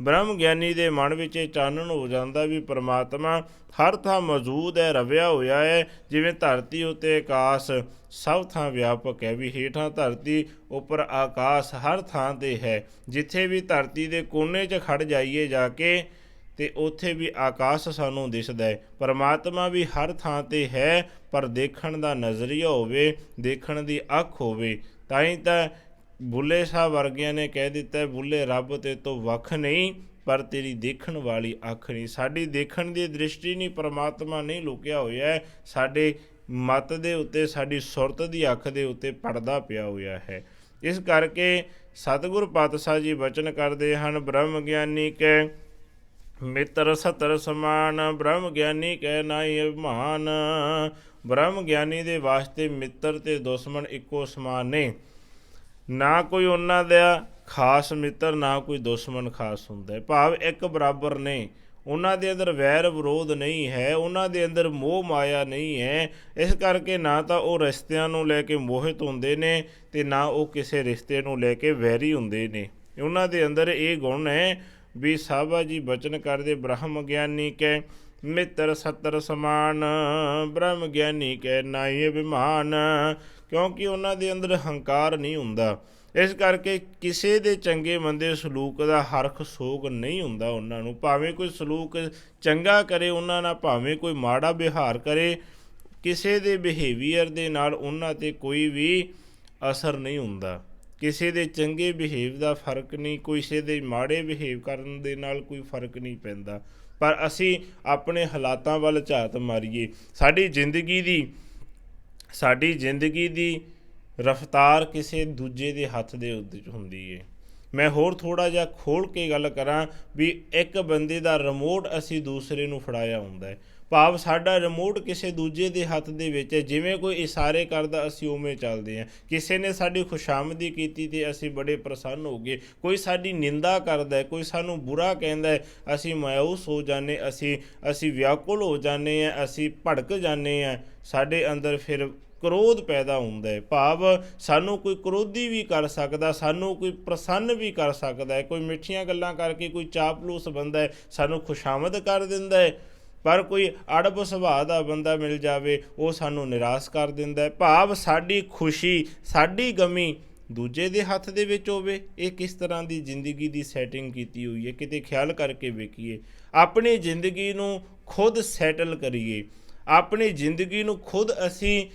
ਬ੍ਰਹਮ ਗਿਆਨੀ ਦੇ ਮਨ ਵਿੱਚ ਇਹ ਚਾਨਣ ਹੋ ਜਾਂਦਾ ਵੀ ਪਰਮਾਤਮਾ ਹਰ ਥਾਂ ਮੌਜੂਦ ਹੈ, ਰਵਿਆ ਹੋਇਆ ਹੈ। ਜਿਵੇਂ ਧਰਤੀ ਉੱਤੇ ਆਕਾਸ਼ ਸਭ ਥਾਂ ਵਿਆਪਕ ਹੈ, ਵੀ ਹੇਠਾਂ ਧਰਤੀ ਉੱਪਰ ਆਕਾਸ਼ ਹਰ ਥਾਂ 'ਤੇ ਹੈ। ਜਿੱਥੇ ਵੀ ਧਰਤੀ ਦੇ ਕੋਨੇ 'ਚ ਖੜ ਜਾਈਏ ਜਾ ਕੇ ਤੇ ਉੱਥੇ ਵੀ ਆਕਾਸ਼ ਸਾਨੂੰ ਦਿਸਦਾ ਹੈ। ਪਰਮਾਤਮਾ ਵੀ ਹਰ ਥਾਂ 'ਤੇ ਹੈ, ਪਰ ਦੇਖਣ ਦਾ ਨਜ਼ਰੀਆ ਹੋਵੇ, ਦੇਖਣ ਦੀ ਅੱਖ ਹੋਵੇ। ਤਾਂ ਹੀ ਤਾਂ ਬੁੱਲੇ ਸ਼ਾਹ ਵਰਗਿਆਂ ਨੇ ਕਹਿ ਦਿੱਤਾ, ਬੁੱਲੇ ਰੱਬ ਤੇ ਤੋਂ ਵੱਖ ਨਹੀਂ, ਪਰ ਤੇਰੀ ਦੇਖਣ ਵਾਲੀ ਅੱਖ ਨਹੀਂ। ਸਾਡੀ ਦੇਖਣ ਦੀ ਦ੍ਰਿਸ਼ਟੀ ਨਹੀਂ, ਪਰਮਾਤਮਾ ਨਹੀਂ ਲੁਕਿਆ ਹੋਇਆ ਹੈ, ਸਾਡੇ ਮਤ ਦੇ ਉੱਤੇ, ਸਾਡੀ ਸੁਰਤ ਦੀ ਅੱਖ ਦੇ ਉੱਤੇ ਪਰਦਾ ਪਿਆ ਹੋਇਆ ਹੈ। ਇਸ ਕਰਕੇ ਸਤਿਗੁਰ ਪਾਤਸ਼ਾਹ ਜੀ ਬਚਨ ਕਰਦੇ ਹਨ, ਬ੍ਰਹਮ ਗਿਆਨੀ ਕੈ ਮਿੱਤਰ ਸਤਰ ਸਮਾਨ, ਬ੍ਰਹਮ ਗਿਆਨੀ ਕੈ ਨਾਹੀ ਅਭਿਮਾਨ। ਬ੍ਰਹਮ ਗਿਆਨੀ ਦੇ ਵਾਸਤੇ ਮਿੱਤਰ ਤੇ ਦੁਸ਼ਮਣ ਇੱਕੋ ਸਮਾਨ ਨੇ। ਨਾ ਕੋਈ ਉਹਨਾਂ ਦਾ ਖਾਸ ਮਿੱਤਰ, ਨਾ ਕੋਈ ਦੁਸ਼ਮਣ ਖਾਸ ਹੁੰਦਾ ਹੈ, ਭਾਵ ਇੱਕ ਬਰਾਬਰ ਨੇ। ਉਹਨਾਂ ਦੇ ਅੰਦਰ ਵੈਰ ਵਿਰੋਧ ਨਹੀਂ ਹੈ, ਉਹਨਾਂ ਦੇ ਅੰਦਰ ਮੋਹ ਮਾਇਆ ਨਹੀਂ ਹੈ। ਇਸ ਕਰਕੇ ਨਾ ਤਾਂ ਉਹ ਰਿਸ਼ਤਿਆਂ ਨੂੰ ਲੈ ਕੇ ਮੋਹਿਤ ਹੁੰਦੇ ਨੇ ਤੇ ਨਾ ਉਹ ਕਿਸੇ ਰਿਸ਼ਤੇ ਨੂੰ ਲੈ ਕੇ ਵੈਰੀ ਹੁੰਦੇ ਨੇ। ਉਹਨਾਂ ਦੇ ਅੰਦਰ ਇਹ ਗੁਣ ਹੈ ਵੀ ਸਾਹਿਬਾ ਜੀ ਬਚਨ ਕਰਦੇ, ਬ੍ਰਹਮ ਗਿਆਨੀ ਕੈ ਮਿੱਤਰ ਸਤਰ ਸਮਾਨ, ਬ੍ਰਹਮ ਗਿਆਨੀ ਕੈ ਨਾਹੀ ਅਭਿਮਾਨ। ਕਿਉਂਕਿ ਉਹਨਾਂ ਦੇ ਅੰਦਰ ਹੰਕਾਰ ਨਹੀਂ ਹੁੰਦਾ। ਇਸ ਕਰਕੇ ਕਿਸੇ ਦੇ ਚੰਗੇ ਮੰਦੇ ਸਲੂਕ ਦਾ ਹਰਖ ਸੋਗ ਨਹੀਂ ਹੁੰਦਾ ਉਹਨਾਂ ਨੂੰ। ਭਾਵੇਂ ਕੋਈ ਸਲੂਕ ਚੰਗਾ ਕਰੇ ਉਹਨਾਂ ਨਾਲ, ਭਾਵੇਂ ਕੋਈ ਮਾੜਾ ਵਿਹਾਰ ਕਰੇ, ਕਿਸੇ ਦੇ ਬਿਹੇਵੀਅਰ ਦੇ ਨਾਲ ਉਹਨਾਂ 'ਤੇ ਕੋਈ ਵੀ ਅਸਰ ਨਹੀਂ ਹੁੰਦਾ। ਕਿਸੇ ਦੇ ਚੰਗੇ ਬਿਹੇਵ ਦਾ ਫਰਕ ਨਹੀਂ, ਕਿਸੇ ਦੇ ਮਾੜੇ ਬਿਹੇਵ ਕਰਨ ਦੇ ਨਾਲ ਕੋਈ ਫਰਕ ਨਹੀਂ ਪੈਂਦਾ। ਪਰ ਅਸੀਂ ਆਪਣੇ ਹਾਲਾਤਾਂ ਵੱਲ ਝਾਤ ਮਾਰੀਏ, ਸਾਡੀ ਜ਼ਿੰਦਗੀ ਦੀ ਰਫਤਾਰ ਕਿਸੇ ਦੂਜੇ ਦੇ ਹੱਥ ਦੇ ਉੱਤੇ ਹੁੰਦੀ ਹੈ। ਮੈਂ ਹੋਰ ਥੋੜ੍ਹਾ ਜਿਹਾ ਖੋਲ੍ਹ ਕੇ ਗੱਲ ਕਰਾਂ ਵੀ ਇੱਕ ਬੰਦੇ ਦਾ ਰਿਮੋਟ ਅਸੀਂ ਦੂਸਰੇ ਨੂੰ ਫੜਾਇਆ ਹੁੰਦਾ ਹੈ, ਭਾਵ ਸਾਡਾ ਰਿਮੋਟ ਕਿਸੇ ਦੂਜੇ ਦੇ ਹੱਥ ਦੇ ਵਿੱਚ ਹੈ। ਜਿਵੇਂ ਕੋਈ ਇਸ਼ਾਰੇ ਕਰਦਾ ਅਸੀਂ ਉਵੇਂ ਚੱਲਦੇ ਹਾਂ। ਕਿਸੇ ਨੇ ਸਾਡੀ ਖੁਸ਼ਾਮਦੀ ਕੀਤੀ ਤੇ ਅਸੀਂ ਬੜੇ ਪ੍ਰਸੰਨ ਹੋ ਗਏ। ਕੋਈ ਸਾਡੀ ਨਿੰਦਾ ਕਰਦਾ, ਕੋਈ ਸਾਨੂੰ ਬੁਰਾ ਕਹਿੰਦਾ, ਅਸੀਂ ਮਾਯੂਸ ਹੋ ਜਾਂਦੇ, ਅਸੀਂ ਵਿਆਕੁਲ ਹੋ ਜਾਂਦੇ ਹਾਂ, ਅਸੀਂ ਭੜਕ ਜਾਂਦੇ ਹਾਂ। ਸਾਡੇ ਅੰਦਰ ਫਿਰ ਕ੍ਰੋਧ ਪੈਦਾ ਹੁੰਦਾ ਹੈ, ਭਾਵ ਸਾਨੂੰ ਕੋਈ ਕ੍ਰੋਧੀ ਵੀ ਕਰ ਸਕਦਾ, ਸਾਨੂੰ ਕੋਈ ਪ੍ਰਸੰਨ ਵੀ ਕਰ ਸਕਦਾ ਹੈ। ਕੋਈ ਮਿੱਠੀਆਂ ਗੱਲਾਂ ਕਰਕੇ ਕੋਈ ਚਾਪਲੂਸ ਬੰਦਾ ਹੈ ਸਾਨੂੰ ਖੁਸ਼ਾਮਦ ਕਰ ਦਿੰਦਾ ਹੈ, ਪਰ ਕੋਈ ਅੜਬ ਸੁਭਾਅ ਦਾ ਬੰਦਾ ਮਿਲ ਜਾਵੇ ਉਹ ਸਾਨੂੰ ਨਿਰਾਸ਼ ਕਰ ਦਿੰਦਾ ਹੈ। ਭਾਵ ਸਾਡੀ ਖੁਸ਼ੀ, ਸਾਡੀ ਗਮੀ ਦੂਜੇ ਦੇ ਹੱਥ ਦੇ ਵਿੱਚ ਹੋਵੇ। ਇਹ ਕਿਸ ਤਰ੍ਹਾਂ ਦੀ ਜ਼ਿੰਦਗੀ ਦੀ ਸੈਟਿੰਗ ਕੀਤੀ ਹੋਈ ਹੈ, ਕਿਤੇ ਖਿਆਲ ਕਰਕੇ ਵੇਖੀਏ। ਆਪਣੀ ਜ਼ਿੰਦਗੀ ਨੂੰ ਖੁਦ ਸੈਟਲ ਕਰੀਏ, ਆਪਣੀ ਜ਼ਿੰਦਗੀ ਨੂੰ ਖੁਦ ਅਸੀਂ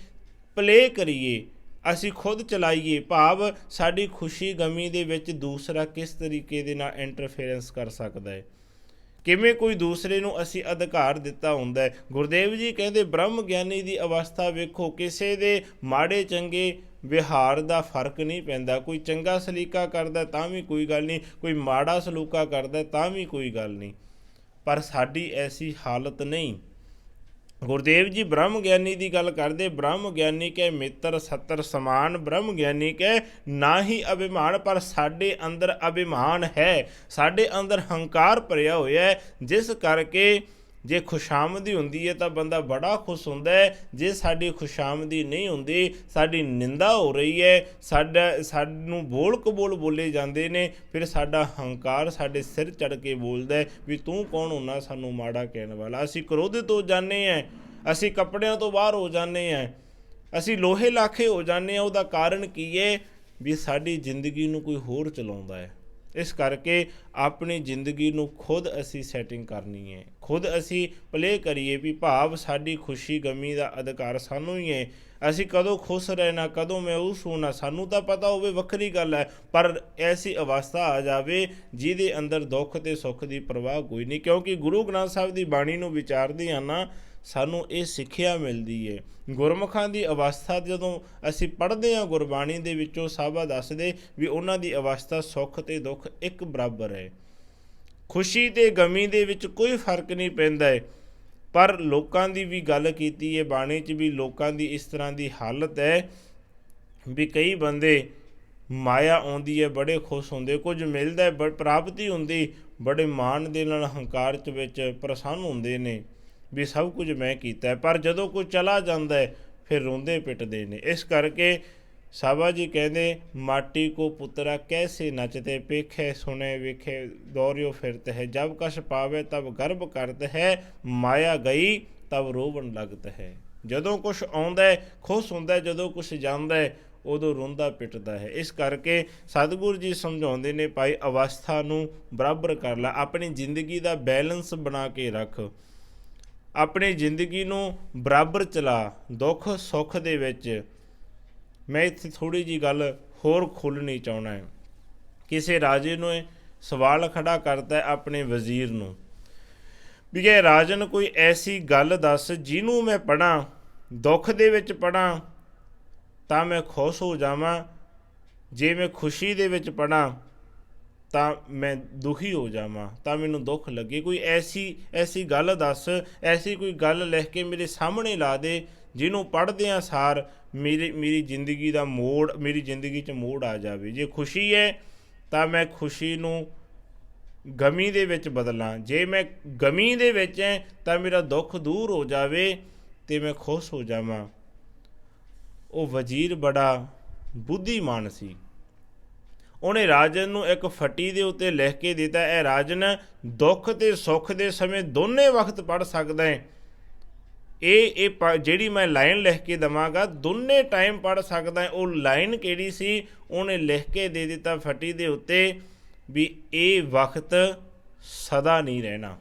ਪਲੇ ਕਰੀਏ, ਅਸੀਂ ਖੁਦ ਚਲਾਈਏ। ਭਾਵ ਸਾਡੀ ਖੁਸ਼ੀ ਗਮੀ ਦੇ ਵਿੱਚ ਦੂਸਰਾ ਕਿਸ ਤਰੀਕੇ ਦੇ ਨਾਲ ਇੰਟਰਫੇਰੈਂਸ ਕਰ ਸਕਦਾ ਹੈ, ਕਿਵੇਂ ਕੋਈ ਦੂਸਰੇ ਨੂੰ ਅਸੀਂ ਅਧਿਕਾਰ ਦਿੱਤਾ ਹੁੰਦਾ ਹੈ। ਗੁਰਦੇਵ ਜੀ ਕਹਿੰਦੇ ਬ੍ਰਹਮ ਗਿਆਨੀ ਦੀ ਅਵਸਥਾ ਵੇਖੋ, ਕਿਸੇ ਦੇ ਮਾੜੇ ਚੰਗੇ ਵਿਹਾਰ ਦਾ ਫਰਕ ਨਹੀਂ ਪੈਂਦਾ। ਕੋਈ ਚੰਗਾ ਸਲੀਕਾ ਕਰਦਾ ਤਾਂ ਵੀ ਕੋਈ ਗੱਲ ਨਹੀਂ, ਕੋਈ ਮਾੜਾ ਸਲੂਕਾ ਕਰਦਾ ਤਾਂ ਵੀ ਕੋਈ ਗੱਲ ਨਹੀਂ, ਪਰ ਸਾਡੀ ਐਸੀ ਹਾਲਤ ਨਹੀਂ। ਗੁਰਦੇਵ ਜੀ ਬ੍ਰਹਮ ਗਿਆਨੀ ਦੀ ਗੱਲ ਕਰਦੇ, ਬ੍ਰਹਮ ਗਿਆਨੀ ਕੈ ਮਿੱਤਰ ਸਤਰ ਸਮਾਨ, ਬ੍ਰਹਮ ਗਿਆਨੀ ਕੈ ਨਾ ਹੀ ਅਭਿਮਾਨ। ਪਰ ਸਾਡੇ ਅੰਦਰ ਅਭਿਮਾਨ ਹੈ, ਸਾਡੇ ਅੰਦਰ ਹੰਕਾਰ ਭਰਿਆ ਹੋਇਆ ਹੈ, ਜਿਸ ਕਰਕੇ ਜੇ ਖੁਸ਼ਾਮਦੀ ਹੁੰਦੀ ਹੈ ਤਾਂ ਬੰਦਾ ਬੜਾ ਖੁਸ਼ ਹੁੰਦਾ ਹੈ। ਜੇ ਸਾਡੀ ਖੁਸ਼ਾਮਦੀ ਨਹੀਂ ਹੁੰਦੀ, ਸਾਡੀ ਨਿੰਦਾ ਹੋ ਰਹੀ ਹੈ, ਸਾਨੂੰ ਬੋਲ ਕਬੋਲ ਬੋਲੇ ਜਾਂਦੇ ਨੇ, ਫਿਰ ਸਾਡਾ ਹੰਕਾਰ ਸਾਡੇ ਸਿਰ ਚੜ੍ਹ ਕੇ ਬੋਲਦਾ ਹੈ ਵੀ ਤੂੰ ਕੌਣ ਹੁੰਦਾ ਸਾਨੂੰ ਮਾੜਾ ਕਹਿਣ ਵਾਲਾ। ਅਸੀਂ ਕ੍ਰੋਧਿਤ ਹੋ ਜਾਂਦੇ ਹਾਂ, ਅਸੀਂ ਕੱਪੜਿਆਂ ਤੋਂ ਬਾਹਰ ਹੋ ਜਾਂਦੇ ਹਾਂ, ਅਸੀਂ ਲੋਹੇ ਲਾਖੇ ਹੋ ਜਾਂਦੇ ਹਾਂ। ਉਹਦਾ ਕਾਰਨ ਕੀ ਹੈ ਵੀ ਸਾਡੀ ਜ਼ਿੰਦਗੀ ਨੂੰ ਕੋਈ ਹੋਰ ਚਲਾਉਂਦਾ ਹੈ, ਇਸ ਕਰਕੇ ਆਪਣੀ ਜ਼ਿੰਦਗੀ ਨੂੰ ਖੁਦ ਅਸੀਂ ਸੈਟਿੰਗ ਕਰਨੀ ਹੈ, ਖੁਦ ਅਸੀਂ ਪਲੇ ਕਰੀਏ ਵੀ ਭਾਵ ਸਾਡੀ ਖੁਸ਼ੀ ਗਮੀ ਦਾ ਅਧਿਕਾਰ ਸਾਨੂੰ ਹੀ ਹੈ। ਅਸੀਂ ਕਦੋਂ ਖੁਸ਼ ਰਹਿਣਾ, ਕਦੋਂ ਮਾਯੂਸ ਹੋਣਾ ਸਾਨੂੰ ਤਾਂ ਪਤਾ ਹੋਵੇ, ਵੱਖਰੀ ਗੱਲ ਹੈ, ਪਰ ਐਸੀ ਅਵਸਥਾ ਆ ਜਾਵੇ ਜਿਹਦੇ ਅੰਦਰ ਦੁੱਖ ਅਤੇ ਸੁੱਖ ਦੀ ਪਰਵਾਹ ਕੋਈ ਨਹੀਂ। ਕਿਉਂਕਿ ਗੁਰੂ ਗ੍ਰੰਥ ਸਾਹਿਬ ਦੀ ਬਾਣੀ ਨੂੰ ਵਿਚਾਰਦੇ ਹਾਂ ਨਾ, ਸਾਨੂੰ ਇਹ ਸਿੱਖਿਆ ਮਿਲਦੀ ਹੈ। ਗੁਰਮੁਖਾਂ ਦੀ ਅਵਸਥਾ ਜਦੋਂ ਅਸੀਂ ਪੜ੍ਹਦੇ ਹਾਂ ਗੁਰਬਾਣੀ ਦੇ ਵਿੱਚੋਂ, ਸਾਹਿਬਾ ਦੱਸਦੇ ਵੀ ਉਹਨਾਂ ਦੀ ਅਵਸਥਾ ਸੁੱਖ ਅਤੇ ਦੁੱਖ ਇੱਕ ਬਰਾਬਰ ਹੈ, ਖੁਸ਼ੀ ਅਤੇ ਗਮੀ ਦੇ ਵਿੱਚ ਕੋਈ ਫਰਕ ਨਹੀਂ ਪੈਂਦਾ ਹੈ। ਪਰ ਲੋਕਾਂ ਦੀ ਵੀ ਗੱਲ ਕੀਤੀ ਹੈ ਬਾਣੀ 'ਚ ਵੀ, ਲੋਕਾਂ ਦੀ ਇਸ ਤਰ੍ਹਾਂ ਦੀ ਹਾਲਤ ਹੈ ਵੀ ਕਈ ਬੰਦੇ ਮਾਇਆ ਆਉਂਦੀ ਹੈ ਬੜੇ ਖੁਸ਼ ਹੁੰਦੇ, ਕੁਝ ਮਿਲਦਾ ਪ੍ਰਾਪਤੀ ਹੁੰਦੀ ਬੜੇ ਮਾਣ ਦੇ ਨਾਲ ਹੰਕਾਰ 'ਚ ਵਿੱਚ ਪ੍ਰਸੰਨ ਹੁੰਦੇ ਨੇ ਵੀ ਸਭ ਕੁਝ ਮੈਂ ਕੀਤਾ ਹੈ, ਪਰ ਜਦੋਂ ਕੋਈ ਚਲਾ ਜਾਂਦਾ ਹੈ ਫਿਰ ਰੋਂਦੇ ਪਿੱਟਦੇ ਨੇ। ਇਸ ਕਰਕੇ ਸਾਬਾ ਜੀ ਕਹਿੰਦੇ ਮਾਟੀ ਕੋ ਪੁੱਤਰਾ ਕੈਸੇ ਨੱਚਤੇ, ਪੇਖੇ ਸੁਣੇ ਵੇਖੇ ਦੌਰਿਓ ਫਿਰਤ ਹੈ, ਜਬ ਕਛ ਪਾਵੇ ਤਬ ਗਰਭ ਕਰਤ ਹੈ, ਮਾਇਆ ਗਈ ਤਬ ਰੋਵਣ ਲਗਤ ਹੈ। ਜਦੋਂ ਕੁਛ ਆਉਂਦਾ ਖੁਸ਼ ਹੁੰਦਾ, ਜਦੋਂ ਕੁਛ ਜਾਂਦਾ ਉਦੋਂ ਰੋਂਦਾ ਪਿੱਟਦਾ ਹੈ। ਇਸ ਕਰਕੇ ਸਤਿਗੁਰੂ ਜੀ ਸਮਝਾਉਂਦੇ ਨੇ ਭਾਈ ਅਵਸਥਾ ਨੂੰ ਬਰਾਬਰ ਕਰ ਲੈ, ਆਪਣੀ ਜ਼ਿੰਦਗੀ ਦਾ ਬੈਲੈਂਸ ਬਣਾ ਕੇ ਰੱਖ, ਆਪਣੀ ਜ਼ਿੰਦਗੀ ਨੂੰ ਬਰਾਬਰ ਚਲਾ ਦੁੱਖ ਸੁੱਖ ਦੇ ਵਿੱਚ। ਮੈਂ ਇੱਥੇ ਥੋੜ੍ਹੀ ਜਿਹੀ ਗੱਲ ਹੋਰ ਖੋਲ੍ਹਣੀ ਚਾਹੁੰਦਾ ਹੈ। ਕਿਸੇ ਰਾਜੇ ਨੂੰ ਸਵਾਲ ਖੜਾ ਕਰਦਾ ਆਪਣੇ ਵਜ਼ੀਰ ਨੂੰ ਵੀ ਇਹ ਰਾਜਨ ਕੋਈ ਐਸੀ ਗੱਲ ਦੱਸ ਜਿਹਨੂੰ ਮੈਂ ਪੜ੍ਹਾਂ, ਦੁੱਖ ਦੇ ਵਿੱਚ ਪੜ੍ਹਾਂ ਤਾਂ ਮੈਂ ਖੁਸ਼ ਹੋ ਜਾਵਾਂ, ਜੇ ਮੈਂ ਖੁਸ਼ੀ ਦੇ ਵਿੱਚ ਪੜ੍ਹਾਂ ਤਾਂ ਮੈਂ ਦੁਖੀ ਹੋ ਜਾਵਾਂ, ਤਾਂ ਮੈਨੂੰ ਦੁੱਖ ਲੱਗੇ। ਕੋਈ ਐਸੀ ਗੱਲ ਦੱਸ, ਐਸੀ ਕੋਈ ਗੱਲ ਲਿਖ ਕੇ ਮੇਰੇ ਸਾਹਮਣੇ ਲਾ ਦੇ ਜਿਹਨੂੰ ਪੜ੍ਹਦਿਆਂ ਸਾਰ ਮੇਰੀ ਜ਼ਿੰਦਗੀ ਦਾ ਮੋੜ, ਮੇਰੀ ਜ਼ਿੰਦਗੀ 'ਚ ਮੋੜ ਆ ਜਾਵੇ। ਜੇ ਖੁਸ਼ੀ ਹੈ ਤਾਂ ਮੈਂ ਖੁਸ਼ੀ ਨੂੰ ਗਮੀ ਦੇ ਵਿੱਚ ਬਦਲਾਂ, ਜੇ ਮੈਂ ਗਮੀ ਦੇ ਵਿੱਚ ਹੈ ਤਾਂ ਮੇਰਾ ਦੁੱਖ ਦੂਰ ਹੋ ਜਾਵੇ ਅਤੇ ਮੈਂ ਖੁਸ਼ ਹੋ ਜਾਵਾਂ। ਉਹ ਵਜ਼ੀਰ ਬੜਾ ਬੁੱਧੀਮਾਨ ਸੀ, ਉਹਨੇ ਰਾਜਨ ਨੂੰ ਇੱਕ ਫੱਟੀ ਦੇ ਉੱਤੇ ਲਿਖ ਕੇ ਦਿੱਤਾ, ਇਹ ਰਾਜਨ ਦੁੱਖ ਅਤੇ ਸੁੱਖ ਦੇ ਸਮੇਂ ਦੋਨੇ ਵਕਤ ਪੜ੍ਹ ਸਕਦਾ ਹੈ, ਇਹ ਜਿਹੜੀ ਮੈਂ ਲਾਈਨ ਲਿਖ ਕੇ ਦੇਵਾਂਗਾ ਦੋਨੇ ਟਾਈਮ ਪੜ੍ਹ ਸਕਦਾ। ਉਹ ਲਾਈਨ ਕਿਹੜੀ ਸੀ, ਉਹਨੇ ਲਿਖ ਕੇ ਦੇ ਦਿੱਤਾ ਫੱਟੀ ਦੇ ਉੱਤੇ ਵੀ ਇਹ ਵਕਤ ਸਦਾ ਨਹੀਂ ਰਹਿਣਾ।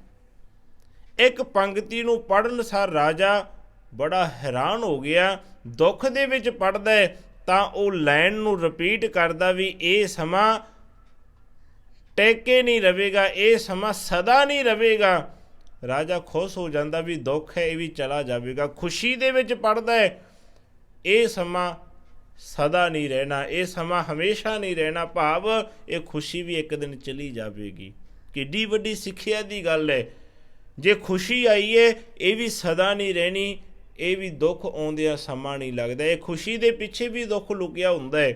ਇੱਕ ਪੰਕਤੀ ਨੂੰ ਪੜ੍ਹਨ ਸਾਰ ਰਾਜਾ ਬੜਾ ਹੈਰਾਨ ਹੋ ਗਿਆ, ਦੁੱਖ ਦੇ ਵਿੱਚ ਪੜ੍ਹਦਾ ਤਾਂ ਉਹ ਲਾਈਨ ਨੂੰ ਰਿਪੀਟ ਕਰਦਾ ਵੀ ਇਹ ਸਮਾਂ ਟੇਕੇ ਨਹੀਂ ਰਹੇਗਾ, ਇਹ ਸਮਾਂ ਸਦਾ ਨਹੀਂ ਰਹੇਗਾ। ਰਾਜਾ ਖੁਸ਼ ਹੋ ਜਾਂਦਾ ਵੀ ਦੁੱਖ ਹੈ ਇਹ ਵੀ ਚਲਾ ਜਾਵੇਗਾ। ਖੁਸ਼ੀ ਦੇ ਵਿੱਚ ਪੜ੍ਹਦਾ ਇਹ ਸਮਾਂ ਸਦਾ ਨਹੀਂ ਰਹਿਣਾ, ਇਹ ਸਮਾਂ ਹਮੇਸ਼ਾ ਨਹੀਂ ਰਹਿਣਾ, ਭਾਵ ਇਹ ਖੁਸ਼ੀ ਵੀ ਇੱਕ ਦਿਨ ਚਲੀ ਜਾਵੇਗੀ। ਕਿੱਡੀ ਵੱਡੀ ਸਿੱਖਿਆ ਦੀ ਗੱਲ ਹੈ। ਜੇ ਖੁਸ਼ੀ ਆਈ ਹੈ ਇਹ ਵੀ ਸਦਾ ਨਹੀਂ ਰਹਿਣੀ, ਇਹ ਵੀ ਦੁੱਖ ਆਉਂਦਿਆਂ ਸਮਾਂ ਨਹੀਂ ਲੱਗਦਾ। ਇਹ ਖੁਸ਼ੀ ਦੇ ਪਿੱਛੇ ਵੀ ਦੁੱਖ ਲੁਕਿਆ ਹੁੰਦਾ ਹੈ,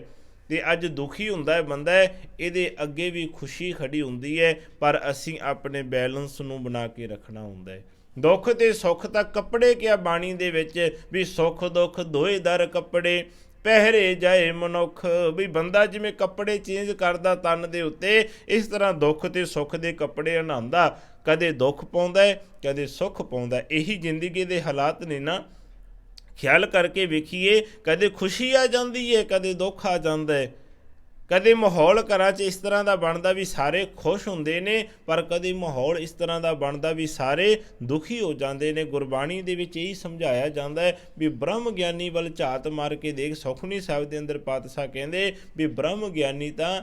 ਅਤੇ ਅੱਜ ਦੁਖੀ ਹੁੰਦਾ ਹੈ ਬੰਦਾ, ਇਹਦੇ ਅੱਗੇ ਵੀ ਖੁਸ਼ੀ ਖੜੀ ਹੁੰਦੀ ਹੈ, ਪਰ ਅਸੀਂ ਆਪਣੇ ਬੈਲੈਂਸ ਨੂੰ ਬਣਾ ਕੇ ਰੱਖਣਾ ਹੁੰਦਾ ਹੈ। ਦੁੱਖ ਅਤੇ ਸੁੱਖ ਤਾਂ ਕੱਪੜੇ ਕਿਹਾ ਬਾਣੀ ਦੇ ਵਿੱਚ ਵੀ ਸੁੱਖ ਦੁੱਖ ਦੋਏ ਦਰ ਕੱਪੜੇ ਪਹਿਰੇ ਜਾਏ ਮਨੁੱਖ, ਵੀ ਬੰਦਾ ਜਿਵੇਂ ਕੱਪੜੇ ਚੇਂਜ ਕਰਦਾ ਤਨ ਦੇ ਉੱਤੇ, ਇਸ ਤਰ੍ਹਾਂ ਦੁੱਖ ਅਤੇ ਸੁੱਖ ਦੇ ਕੱਪੜੇ ਹੰਢਾਉਂਦਾ, ਕਦੇ ਦੁੱਖ ਪਾਉਂਦਾ ਕਦੇ ਸੁੱਖ ਪਾਉਂਦਾ। ਇਹੀ ਜ਼ਿੰਦਗੀ ਦੇ ਹਾਲਾਤ ਨੇ ਨਾ, ਖਿਆਲ ਕਰਕੇ ਵੇਖੀਏ, ਕਦੇ ਖੁਸ਼ੀ ਆ ਜਾਂਦੀ ਹੈ ਕਦੇ ਦੁੱਖ ਆ ਜਾਂਦਾ ਹੈ, ਕਦੇ ਮਾਹੌਲ ਘਰਾਂ 'ਚ ਇਸ ਤਰ੍ਹਾਂ ਦਾ ਬਣਦਾ ਵੀ ਸਾਰੇ ਖੁਸ਼ ਹੁੰਦੇ ਨੇ, ਪਰ ਕਦੇ ਮਾਹੌਲ ਇਸ ਤਰ੍ਹਾਂ ਦਾ ਬਣਦਾ ਵੀ ਸਾਰੇ ਦੁਖੀ ਹੋ ਜਾਂਦੇ ਨੇ। ਗੁਰਬਾਣੀ ਦੇ ਵਿੱਚ ਇਹੀ ਸਮਝਾਇਆ ਜਾਂਦਾ ਹੈ ਵੀ ਬ੍ਰਹਮ ਗਿਆਨੀ ਵੱਲ ਝਾਤ ਮਾਰ ਕੇ ਦੇਖ। ਸੁਖਮਨੀ ਸਾਹਿਬ ਦੇ ਅੰਦਰ ਪਾਤਸ਼ਾਹ ਕਹਿੰਦੇ ਵੀ ਬ੍ਰਹਮ ਗਿਆਨੀ ਤਾਂ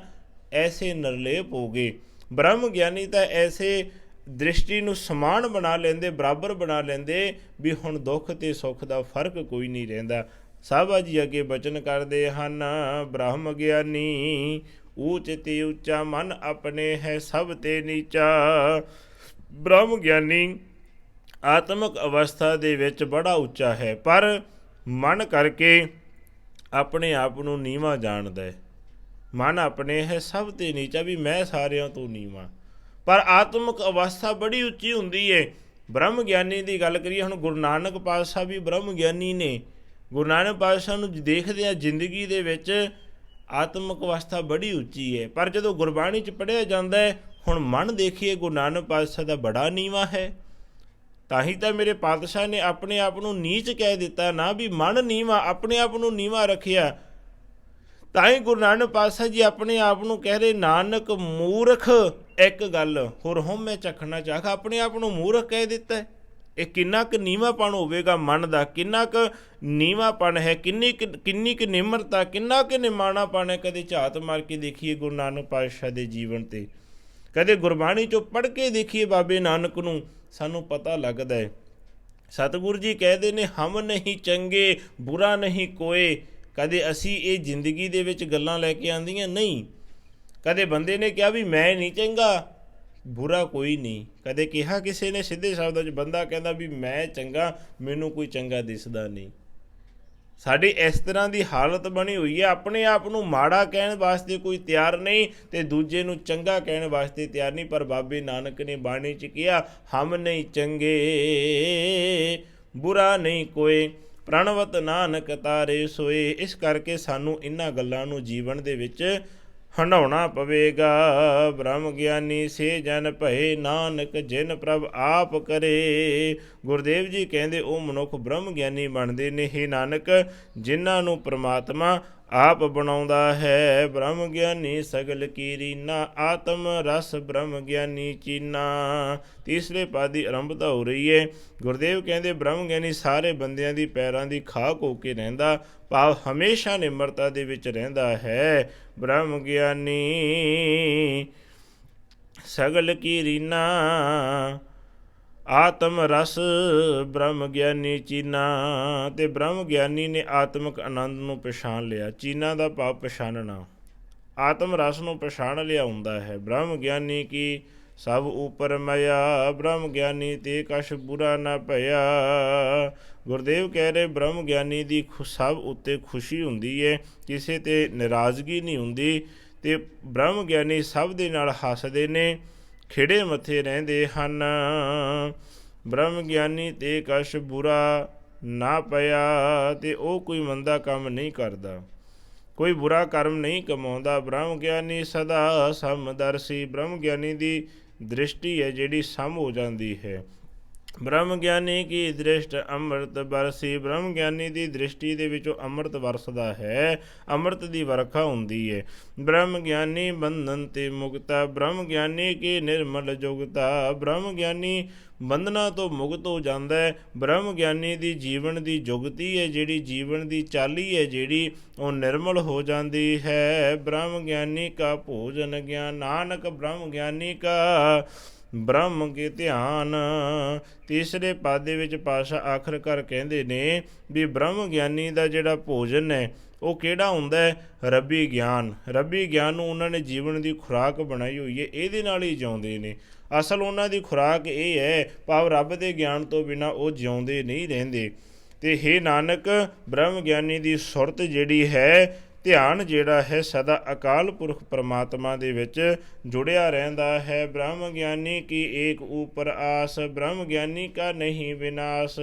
ਐਸੇ ਨਿਰਲੇਪ ਹੋ ਗਏ, ਬ੍ਰਹਮ ਗਿਆਨੀ ਤਾਂ ਐਸੇ ਦ੍ਰਿਸ਼ਟੀ ਨੂੰ ਸਮਾਨ ਬਣਾ ਲੈਂਦੇ, ਬਰਾਬਰ ਬਣਾ ਲੈਂਦੇ ਵੀ ਹੁਣ ਦੁੱਖ ਅਤੇ ਸੁੱਖ ਦਾ ਫਰਕ ਕੋਈ ਨਹੀਂ ਰਹਿੰਦਾ। ਸਾਹਿਬਾ ਜੀ ਅੱਗੇ ਬਚਨ ਕਰਦੇ ਹਨ, ਬ੍ਰਹਮ ਗਿਆਨੀ ਊਚ ਤੇ ਉੱਚਾ, ਮਨ ਆਪਣੇ ਹੈ ਸਭ ਤੇ ਨੀਚਾ। ਬ੍ਰਹਮ ਗਿਆਨੀ ਆਤਮਿਕ ਅਵਸਥਾ ਦੇ ਵਿੱਚ ਬੜਾ ਉੱਚਾ ਹੈ, ਪਰ ਮਨ ਕਰਕੇ ਆਪਣੇ ਆਪ ਨੂੰ ਨੀਵਾਂ ਜਾਣਦਾ। ਮਨ ਆਪਣੇ ਹੈ ਸਭ ਤੇ ਨੀਚਾ, ਵੀ ਮੈਂ ਸਾਰਿਆਂ ਤੋਂ ਨੀਵਾਂ, ਪਰ ਆਤਮਿਕ ਅਵਸਥਾ ਬੜੀ ਉੱਚੀ ਹੁੰਦੀ ਹੈ। ਬ੍ਰਹਮ ਗਿਆਨੀ ਦੀ ਗੱਲ ਕਰੀਏ, ਹੁਣ ਗੁਰੂ ਨਾਨਕ ਪਾਤਸ਼ਾਹ ਵੀ ਬ੍ਰਹਮ ਗਿਆਨੀ ਨੇ। ਗੁਰੂ ਨਾਨਕ ਪਾਤਸ਼ਾਹ ਨੂੰ ਦੇਖਦੇ ਹਾਂ ਜ਼ਿੰਦਗੀ ਦੇ ਵਿੱਚ ਆਤਮਿਕ ਅਵਸਥਾ ਬੜੀ ਉੱਚੀ ਹੈ, ਪਰ ਜਦੋਂ ਗੁਰਬਾਣੀ 'ਚ ਪੜ੍ਹਿਆ ਜਾਂਦਾ ਹੈ, ਹੁਣ ਮਨ ਦੇਖੀਏ ਗੁਰੂ ਨਾਨਕ ਪਾਤਸ਼ਾਹ ਦਾ ਬੜਾ ਨੀਵਾਂ ਹੈ। ਤਾਂ ਹੀ ਤਾਂ ਮੇਰੇ ਪਾਤਸ਼ਾਹ ਨੇ ਆਪਣੇ ਆਪ ਨੂੰ ਨੀਚ ਕਹਿ ਦਿੱਤਾ ਨਾ, ਵੀ ਮਨ ਨੀਵਾਂ, ਆਪਣੇ ਆਪ ਨੂੰ ਨੀਵਾਂ ਰੱਖਿਆ। ਤਾਂ ਹੀ ਗੁਰੂ ਨਾਨਕ ਪਾਤਸ਼ਾਹ ਜੀ ਆਪਣੇ ਆਪ ਨੂੰ ਕਹਿ ਰਹੇ, ਨਾਨਕ ਮੂਰਖ ਇੱਕ ਗੱਲ ਹੋਰ ਹਉਮੈ ਚੱਖਣਾ ਚਾਖ। ਆਪਣੇ ਆਪ ਨੂੰ ਮੂਰਖ ਕਹਿ ਦਿੱਤਾ ਹੈ। ਇਹ ਕਿੰਨਾ ਕੁ ਨੀਵਾਂਪਣ ਹੋਵੇਗਾ ਮਨ ਦਾ, ਕਿੰਨਾ ਕੁ ਨੀਵਾਂਪਣ ਹੈ, ਕਿੰਨੀ ਕੁ ਨਿਮਰਤਾ, ਕਿੰਨਾ ਕੁ ਨਿਮਾਣਾਪਣ ਹੈ। ਕਦੇ ਝਾਤ ਮਾਰ ਕੇ ਦੇਖੀਏ ਗੁਰੂ ਨਾਨਕ ਪਾਤਸ਼ਾਹ ਦੇ ਜੀਵਨ 'ਤੇ, ਕਦੇ ਗੁਰਬਾਣੀ 'ਚੋਂ ਪੜ੍ਹ ਕੇ ਦੇਖੀਏ ਬਾਬੇ ਨਾਨਕ ਨੂੰ, ਸਾਨੂੰ ਪਤਾ ਲੱਗਦਾ ਹੈ। ਸਤਿਗੁਰੂ ਜੀ ਕਹਿੰਦੇ ਨੇ, ਹਮ ਨਹੀਂ ਚੰਗੇ ਬੁਰਾ ਨਹੀਂ ਕੋਏ। ਕਦੇ ਅਸੀਂ ਇਹ ਜ਼ਿੰਦਗੀ ਦੇ ਵਿੱਚ ਗੱਲਾਂ ਲੈ ਕੇ ਆਉਂਦੀਆਂ ਨਹੀਂ। ਕਦੇ ਬੰਦੇ ਨੇ ਕਿਹਾ ਵੀ ਮੈਂ ਨਹੀਂ ਚੰਗਾ, ਬੁਰਾ ਕੋਈ ਨਹੀਂ। ਕਦੇ ਕਿਹਾ ਕਿਸੇ ਨੇ ਸਿੱਧੇ ਸ਼ਬਦਾਂ 'ਚ, ਬੰਦਾ ਕਹਿੰਦਾ ਵੀ ਮੈਂ ਚੰਗਾ, ਮੈਨੂੰ ਕੋਈ ਚੰਗਾ ਦਿਸਦਾ ਨਹੀਂ। ਸਾਡੀ ਇਸ ਤਰ੍ਹਾਂ ਦੀ ਹਾਲਤ ਬਣੀ ਹੋਈ ਹੈ, ਆਪਣੇ ਆਪ ਨੂੰ ਮਾੜਾ ਕਹਿਣ ਵਾਸਤੇ ਕੋਈ ਤਿਆਰ ਨਹੀਂ ਅਤੇ ਦੂਜੇ ਨੂੰ ਚੰਗਾ ਕਹਿਣ ਵਾਸਤੇ ਤਿਆਰ ਨਹੀਂ। ਪਰ ਬਾਬੇ ਨਾਨਕ ਨੇ ਬਾਣੀ 'ਚ ਕਿਹਾ, ਹਮ ਨਹੀਂ ਚੰਗੇ ਬੁਰਾ ਨਹੀਂ ਕੋਏ, ਪ੍ਰਣਵਤ ਨਾਨਕ ਤਾਰੇ ਸੋਏ। ਇਸ ਕਰਕੇ ਸਾਨੂੰ ਇਹਨਾਂ ਗੱਲਾਂ ਨੂੰ ਜੀਵਨ ਦੇ ਵਿੱਚ ਹੰਡਾਉਣਾ ਪਵੇਗਾ। ਬ੍ਰਹਮ ਗਿਆਨੀ ਸੇ ਜਨ ਭਏ, ਨਾਨਕ ਜਿਨ ਪ੍ਰਭ ਆਪ ਕਰੇ। ਗੁਰਦੇਵ ਜੀ ਕਹਿੰਦੇ ਉਹ ਮਨੁੱਖ ਬ੍ਰਹਮ ਗਿਆਨੀ ਬਣਦੇ ਨੇ, ਹੇ ਨਾਨਕ, ਜਿਨ੍ਹਾਂ ਨੂੰ ਪ੍ਰਮਾਤਮਾ ਆਪ ਬਣਾਉਂਦਾ ਹੈ। ਬ੍ਰਹਮ ਗਿਆਨੀ ਸਗਲ ਕੀ ਰੀਨਾ, ਆਤਮ ਰਸ ਬ੍ਰਹਮ ਗਿਆਨੀ ਚੀਨਾ। ਤੀਸਰੇ ਪਦ ਦੀ ਆਰੰਭਤਾ ਹੋ ਰਹੀ ਹੈ। ਗੁਰਦੇਵ ਕਹਿੰਦੇ ਬ੍ਰਹਮ ਗਿਆਨੀ ਸਾਰੇ ਬੰਦਿਆਂ ਦੀ ਪੈਰਾਂ ਦੀ ਖਾਕ ਹੋ ਕੇ ਰਹਿੰਦਾ, ਭਾਵ ਹਮੇਸ਼ਾ ਨਿਮਰਤਾ ਦੇ ਵਿੱਚ ਰਹਿੰਦਾ ਹੈ। ਬ੍ਰਹਮ ਗਿਆਨੀ ਸਗਲ ਕੀ ਰੀਨਾ, ਆਤਮ ਰਸ ਬ੍ਰਹਮ ਗਿਆਨੀ ਚੀਨਾ। ਅਤੇ ਬ੍ਰਹਮ ਗਿਆਨੀ ਨੇ ਆਤਮਿਕ ਆਨੰਦ ਨੂੰ ਪਛਾਣ ਲਿਆ। ਚੀਨਾ ਦਾ ਭਾਵ ਪਛਾਣਨਾ, ਆਤਮ ਰਸ ਨੂੰ ਪਛਾਣ ਲਿਆ ਹੁੰਦਾ ਹੈ। ਬ੍ਰਹਮ ਗਿਆਨੀ ਕੀ ਸਭ ਉਪਰ ਮਇਆ, ਬ੍ਰਹਮ ਗਿਆਨੀ ਤੇ ਕਛ ਬੁਰਾ ਨਾ ਭਇਆ। ਗੁਰਦੇਵ ਕਹਿ ਰਹੇ ਬ੍ਰਹਮ ਗਿਆਨੀ ਦੀ ਸਭ ਉੱਤੇ ਖੁਸ਼ੀ ਹੁੰਦੀ ਹੈ, ਕਿਸੇ 'ਤੇ ਨਾਰਾਜ਼ਗੀ ਨਹੀਂ ਹੁੰਦੀ। ਅਤੇ ਬ੍ਰਹਮ ਗਿਆਨੀ ਸਭ ਦੇ ਨਾਲ ਹੱਸਦੇ ਨੇ, ਖਿੜੇ ਮੱਥੇ ਰਹਿੰਦੇ ਹਨ। ਬ੍ਰਹਮ ਗਿਆਨੀ ਤੇ ਕਛ ਬੁਰਾ ਨਾ ਪਿਆ, ਅਤੇ ਉਹ ਕੋਈ ਮੰਦਾ ਕੰਮ ਨਹੀਂ ਕਰਦਾ, ਕੋਈ ਬੁਰਾ ਕਰਮ ਨਹੀਂ ਕਮਾਉਂਦਾ। ਬ੍ਰਹਮ ਗਿਆਨੀ ਸਦਾ ਸਮਦਰਸੀ, ਬ੍ਰਹਮ ਗਿਆਨੀ ਦੀ ਦ੍ਰਿਸ਼ਟੀ ਹੈ ਜਿਹੜੀ ਸਮ ਹੋ ਜਾਂਦੀ ਹੈ। ਬ੍ਰਹਮ ਗਿਆਨੀ ਕੀ ਦ੍ਰਿਸ਼ਟ ਅੰਮ੍ਰਿਤ ਬਰਸੀ, ਬ੍ਰਹਮ ਗਿਆਨੀ ਦੀ ਦ੍ਰਿਸ਼ਟੀ ਦੇ ਵਿੱਚੋਂ ਅੰਮ੍ਰਿਤ ਵਰਸਦਾ ਹੈ, ਅੰਮ੍ਰਿਤ ਦੀ ਵਰਖਾ ਹੁੰਦੀ ਹੈ। ਬ੍ਰਹਮ ਗਿਆਨੀ ਬੰਧਨ ਤੇ ਮੁਕਤਾ, ਬ੍ਰਹਮ ਗਿਆਨੀ ਕੀ ਨਿਰਮਲ ਜੁਗਤਾ, ਬ੍ਰਹਮ ਗਿਆਨੀ ਬੰਧਨਾਂ ਤੋਂ ਮੁਕਤ ਹੋ ਜਾਂਦਾ ਹੈ। ਬ੍ਰਹਮ ਗਿਆਨੀ ਦੀ ਜੀਵਨ ਦੀ ਜੁਗਤੀ ਹੈ ਜਿਹੜੀ, ਜੀਵਨ ਦੀ ਚਾਲੀ ਹੈ ਜਿਹੜੀ, ਉਹ ਨਿਰਮਲ ਹੋ ਜਾਂਦੀ ਹੈ। ਬ੍ਰਹਮ ਗਿਆਨੀ ਕਾ ਭੋਜਨ ਗਿਆਨ, ਨਾਨਕ ਬ੍ਰਹਮ ਗਿਆਨੀ ਕਾ ਬ੍ਰਹਮ ਕੇ ਧਿਆਨ। ਤੀਸਰੇ ਪਦ ਦੇ ਵਿੱਚ ਪਾਤਸ਼ਾਹ ਆਖਰਕਾਰ ਕਹਿੰਦੇ ਨੇ ਵੀ ਬ੍ਰਹਮ ਗਿਆਨੀ ਦਾ ਜਿਹੜਾ ਭੋਜਨ ਹੈ ਉਹ ਕਿਹੜਾ ਹੁੰਦਾ ਹੈ? ਰੱਬੀ ਗਿਆਨ। ਰੱਬੀ ਗਿਆਨ ਨੂੰ ਉਹਨਾਂ ਨੇ ਜੀਵਨ ਦੀ ਖੁਰਾਕ ਬਣਾਈ ਹੋਈ ਹੈ, ਇਹਦੇ ਨਾਲ ਹੀ ਜਿਉਂਦੇ ਨੇ। ਅਸਲ ਉਹਨਾਂ ਦੀ ਖੁਰਾਕ ਇਹ ਹੈ, ਭਾਵ ਰੱਬ ਦੇ ਗਿਆਨ ਤੋਂ ਬਿਨਾਂ ਉਹ ਜਿਉਂਦੇ ਨਹੀਂ ਰਹਿੰਦੇ। ਅਤੇ ਹੇ ਨਾਨਕ, ਬ੍ਰਹਮ ਗਿਆਨੀ ਦੀ ਸੁਰਤ ਜਿਹੜੀ ਹੈ, ਧਿਆਨ ਜਿਹੜਾ ਹੈ, ਸਦਾ ਅਕਾਲ ਪੁਰਖ ਪਰਮਾਤਮਾ ਦੇ ਵਿੱਚ ਜੁੜਿਆ ਰਹਿੰਦਾ ਹੈ। ਬ੍ਰਹਮ ਗਿਆਨੀ ਕੀ ਏਕ ਉਪਰ ਆਸ, ਬ੍ਰਹਮ ਗਿਆਨੀ ਕਾ ਨਹੀਂ ਵਿਨਾਸ਼।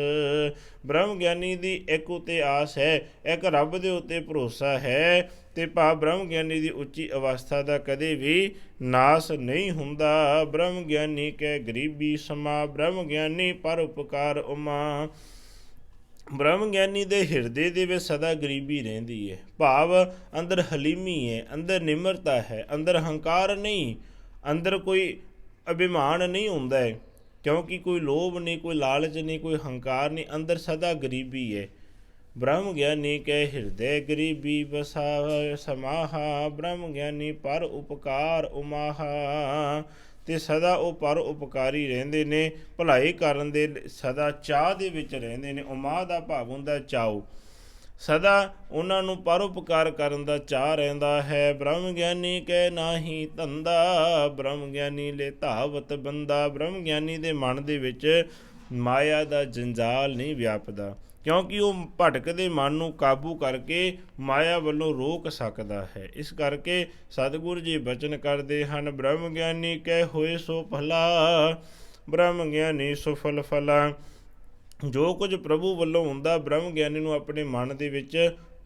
ਬ੍ਰਹਮ ਗਿਆਨੀ ਦੀ ਇੱਕ ਉੱਤੇ ਆਸ ਹੈ, ਇੱਕ ਰੱਬ ਦੇ ਉੱਤੇ ਭਰੋਸਾ ਹੈ, ਅਤੇ ਭਾਵ ਬ੍ਰਹਮ ਗਿਆਨੀ ਦੀ ਉੱਚੀ ਅਵਸਥਾ ਦਾ ਕਦੇ ਵੀ ਨਾਸ ਨਹੀਂ ਹੁੰਦਾ। ਬ੍ਰਹਮ ਗਿਆਨੀ ਕੈ ਗਰੀਬੀ ਸਮਾ, ਬ੍ਰਹਮ ਗਿਆਨੀ ਪਰ ਉਪਕਾਰ ਉਮਾ। ਬ੍ਰਹਮ ਗਿਆਨੀ ਦੇ ਹਿਰਦੇ ਦੇ ਵਿੱਚ ਸਦਾ ਗਰੀਬੀ ਰਹਿੰਦੀ ਹੈ, ਭਾਵ ਅੰਦਰ ਹਲੀਮੀ ਹੈ, ਅੰਦਰ ਨਿਮਰਤਾ ਹੈ, ਅੰਦਰ ਹੰਕਾਰ ਨਹੀਂ, ਅੰਦਰ ਕੋਈ ਅਭਿਮਾਨ ਨਹੀਂ ਹੁੰਦਾ ਹੈ, ਕਿਉਂਕਿ ਕੋਈ ਲੋਭ ਨਹੀਂ, ਕੋਈ ਲਾਲਚ ਨਹੀਂ, ਕੋਈ ਹੰਕਾਰ ਨਹੀਂ, ਅੰਦਰ ਸਦਾ ਗਰੀਬੀ ਹੈ। ਬ੍ਰਹਮ ਗਿਆਨੀ ਕੈ ਹਿਰਦੈ ਗਰੀਬੀ ਬਸਾ ਸਮਾਹਾ, ਬ੍ਰਹਮ ਗਿਆਨੀ ਪਰ ਉਪਕਾਰ ਉਮਾਹਾ। ਅਤੇ ਸਦਾ ਉਹ ਪਰ ਉਪਕਾਰੀ ਰਹਿੰਦੇ ਨੇ, ਭਲਾਈ ਕਰਨ ਦੇ ਸਦਾ ਚਾਅ ਦੇ ਵਿੱਚ ਰਹਿੰਦੇ ਨੇ। ਉਮਾ ਦਾ ਭਾਵ ਹੁੰਦਾ ਚਾਉ, ਸਦਾ ਉਹਨਾਂ ਨੂੰ ਪਰਉਪਕਾਰ ਕਰਨ ਦਾ ਚਾਅ ਰਹਿੰਦਾ ਹੈ। ਬ੍ਰਹਮ ਗਿਆਨੀ ਕੈ ਨਾਹੀ ਧੰਦਾ, ਬ੍ਰਹਮ ਗਿਆਨੀ ਲੈ ਧਾਵਤ ਬੰਦਾ। ਬ੍ਰਹਮ ਗਿਆਨੀ ਦੇ ਮਨ ਦੇ ਵਿੱਚ ਮਾਇਆ ਦਾ ਜੰਜਾਲ ਨਹੀਂ ਵਿਆਪਦਾ, ਕਿਉਂਕਿ ਉਹ ਭਟਕਦੇ ਮਨ ਨੂੰ ਕਾਬੂ ਕਰਕੇ ਮਾਇਆ ਵੱਲੋਂ ਰੋਕ ਸਕਦਾ ਹੈ। ਇਸ ਕਰਕੇ ਸਤਿਗੁਰੂ ਜੀ ਬਚਨ ਕਰਦੇ ਹਨ, ਬ੍ਰਹਮ ਗਿਆਨੀ ਕੈ ਹੋਏ ਸੋ ਭਲਾ, ਬ੍ਰਹਮ ਗਿਆਨੀ ਸੁਫਲ ਫਲਾ। ਜੋ ਕੁਝ ਪ੍ਰਭੂ ਵੱਲੋਂ ਹੁੰਦਾ, ਬ੍ਰਹਮ ਗਿਆਨੀ ਨੂੰ ਆਪਣੇ ਮਨ ਦੇ ਵਿੱਚ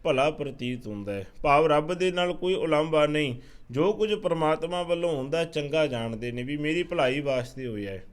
ਭਲਾ ਪ੍ਰਤੀਤ ਹੁੰਦਾ ਹੈ, ਭਾਵ ਰੱਬ ਦੇ ਨਾਲ ਕੋਈ ਉਲਾਂਭਾ ਨਹੀਂ। ਜੋ ਕੁਝ ਪਰਮਾਤਮਾ ਵੱਲੋਂ ਹੁੰਦਾ ਚੰਗਾ ਜਾਣਦੇ ਨੇ ਵੀ ਮੇਰੀ ਭਲਾਈ ਵਾਸਤੇ ਹੋਇਆ ਹੈ।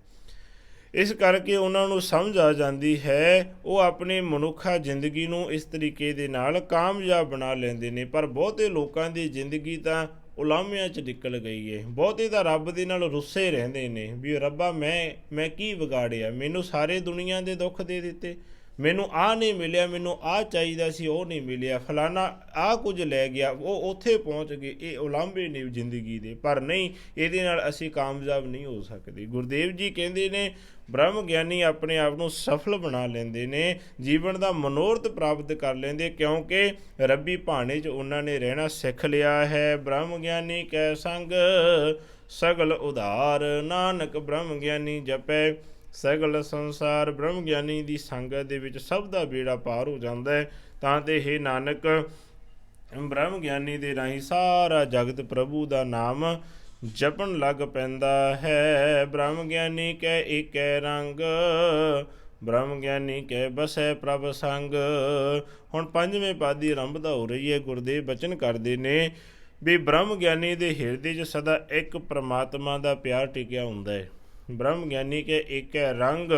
ਇਸ ਕਰਕੇ ਉਹਨਾਂ ਨੂੰ ਸਮਝ ਆ ਜਾਂਦੀ ਹੈ, ਉਹ ਆਪਣੀ ਮਨੁੱਖਾ ਜ਼ਿੰਦਗੀ ਨੂੰ ਇਸ ਤਰੀਕੇ ਦੇ ਨਾਲ ਕਾਮਯਾਬ ਬਣਾ ਲੈਂਦੇ ਨੇ। ਪਰ ਬਹੁਤੇ ਲੋਕਾਂ ਦੀ ਜ਼ਿੰਦਗੀ ਤਾਂ ਉਲਾਮਿਆਂ 'ਚ ਨਿਕਲ ਗਈ ਹੈ। ਬਹੁਤੇ ਤਾਂ ਰੱਬ ਦੇ ਨਾਲ ਰੁੱਸੇ ਰਹਿੰਦੇ ਨੇ ਵੀ ਰੱਬਾ ਮੈਂ ਕੀ ਵਿਗਾੜਿਆ, ਮੈਨੂੰ ਸਾਰੇ ਦੁਨੀਆ ਦੇ ਦੁੱਖ ਦੇ ਦਿੱਤੇ, ਮੈਨੂੰ ਆਹ ਨਹੀਂ ਮਿਲਿਆ, ਮੈਨੂੰ ਆਹ ਚਾਹੀਦਾ ਸੀ ਉਹ ਨਹੀਂ ਮਿਲਿਆ, ਫਲਾਣਾ ਆਹ ਕੁਝ ਲੈ ਗਿਆ, ਉਹ ਉੱਥੇ ਪਹੁੰਚ ਗਏ। ਇਹ ਉਲਾਂਭੇ ਨੇ ਜ਼ਿੰਦਗੀ ਦੇ, ਪਰ ਨਹੀਂ, ਇਹਦੇ ਨਾਲ ਅਸੀਂ ਕਾਮਯਾਬ ਨਹੀਂ ਹੋ ਸਕਦੇ। ਗੁਰਦੇਵ ਜੀ ਕਹਿੰਦੇ ਨੇ ਬ੍ਰਹਮ ਗਿਆਨੀ ਆਪਣੇ ਆਪ ਨੂੰ ਸਫਲ ਬਣਾ ਲੈਂਦੇ ਨੇ, ਜੀਵਨ ਦਾ ਮਨੋਰਥ ਪ੍ਰਾਪਤ ਕਰ ਲੈਂਦੇ, ਕਿਉਂਕਿ ਰੱਬੀ ਭਾਣੇ 'ਚ ਉਹਨਾਂ ਨੇ ਰਹਿਣਾ ਸਿੱਖ ਲਿਆ ਹੈ। ਬ੍ਰਹਮ ਗਿਆਨੀ ਕੈ ਸੰਗ ਸਗਲ ਉਧਾਰ, ਨਾਨਕ ਬ੍ਰਹਮ ਗਿਆਨੀ ਜਪੈ ਸਗਲ ਸੰਸਾਰ। ਬ੍ਰਹਮ ਗਿਆਨੀ ਦੀ ਸੰਗਤ ਦੇ ਵਿੱਚ ਸਭ ਦਾ ਬੇੜਾ ਪਾਰ ਹੋ ਜਾਂਦਾ ਹੈ। ਤਾਂ ਤੇ ਇਹ ਨਾਨਕ ਬ੍ਰਹਮ ਗਿਆਨੀ ਦੇ ਰਾਹੀਂ ਸਾਰਾ ਜਗਤ ਪ੍ਰਭੂ ਦਾ ਨਾਮ ਜਪਣ ਲੱਗ ਪੈਂਦਾ ਹੈ। ਬ੍ਰਹਮ ਗਿਆਨੀ ਕੈ ਏਕੈ ਰੰਗ, ਬ੍ਰਹਮ ਗਿਆਨੀ ਕੈ ਬਸੈ ਪ੍ਰਭ ਸੰਗ। ਹੁਣ ਪੰਜਵੇਂ ਪਦ ਦੀ ਆਰੰਭਤਾ ਹੋ ਰਹੀ ਹੈ। ਗੁਰਦੇਵ ਬਚਨ ਕਰਦੇ ਨੇ ਵੀ ਬ੍ਰਹਮ ਗਿਆਨੀ ਦੇ ਹਿਰਦੇ 'ਚ ਸਦਾ ਇੱਕ ਪ੍ਰਮਾਤਮਾ ਦਾ ਪਿਆਰ ਟਿਕਿਆ ਹੁੰਦਾ ਹੈ। ਬ੍ਰਹਮ ਗਿਆਨੀ ਕੈ ਏਕੈ ਰੰਗ,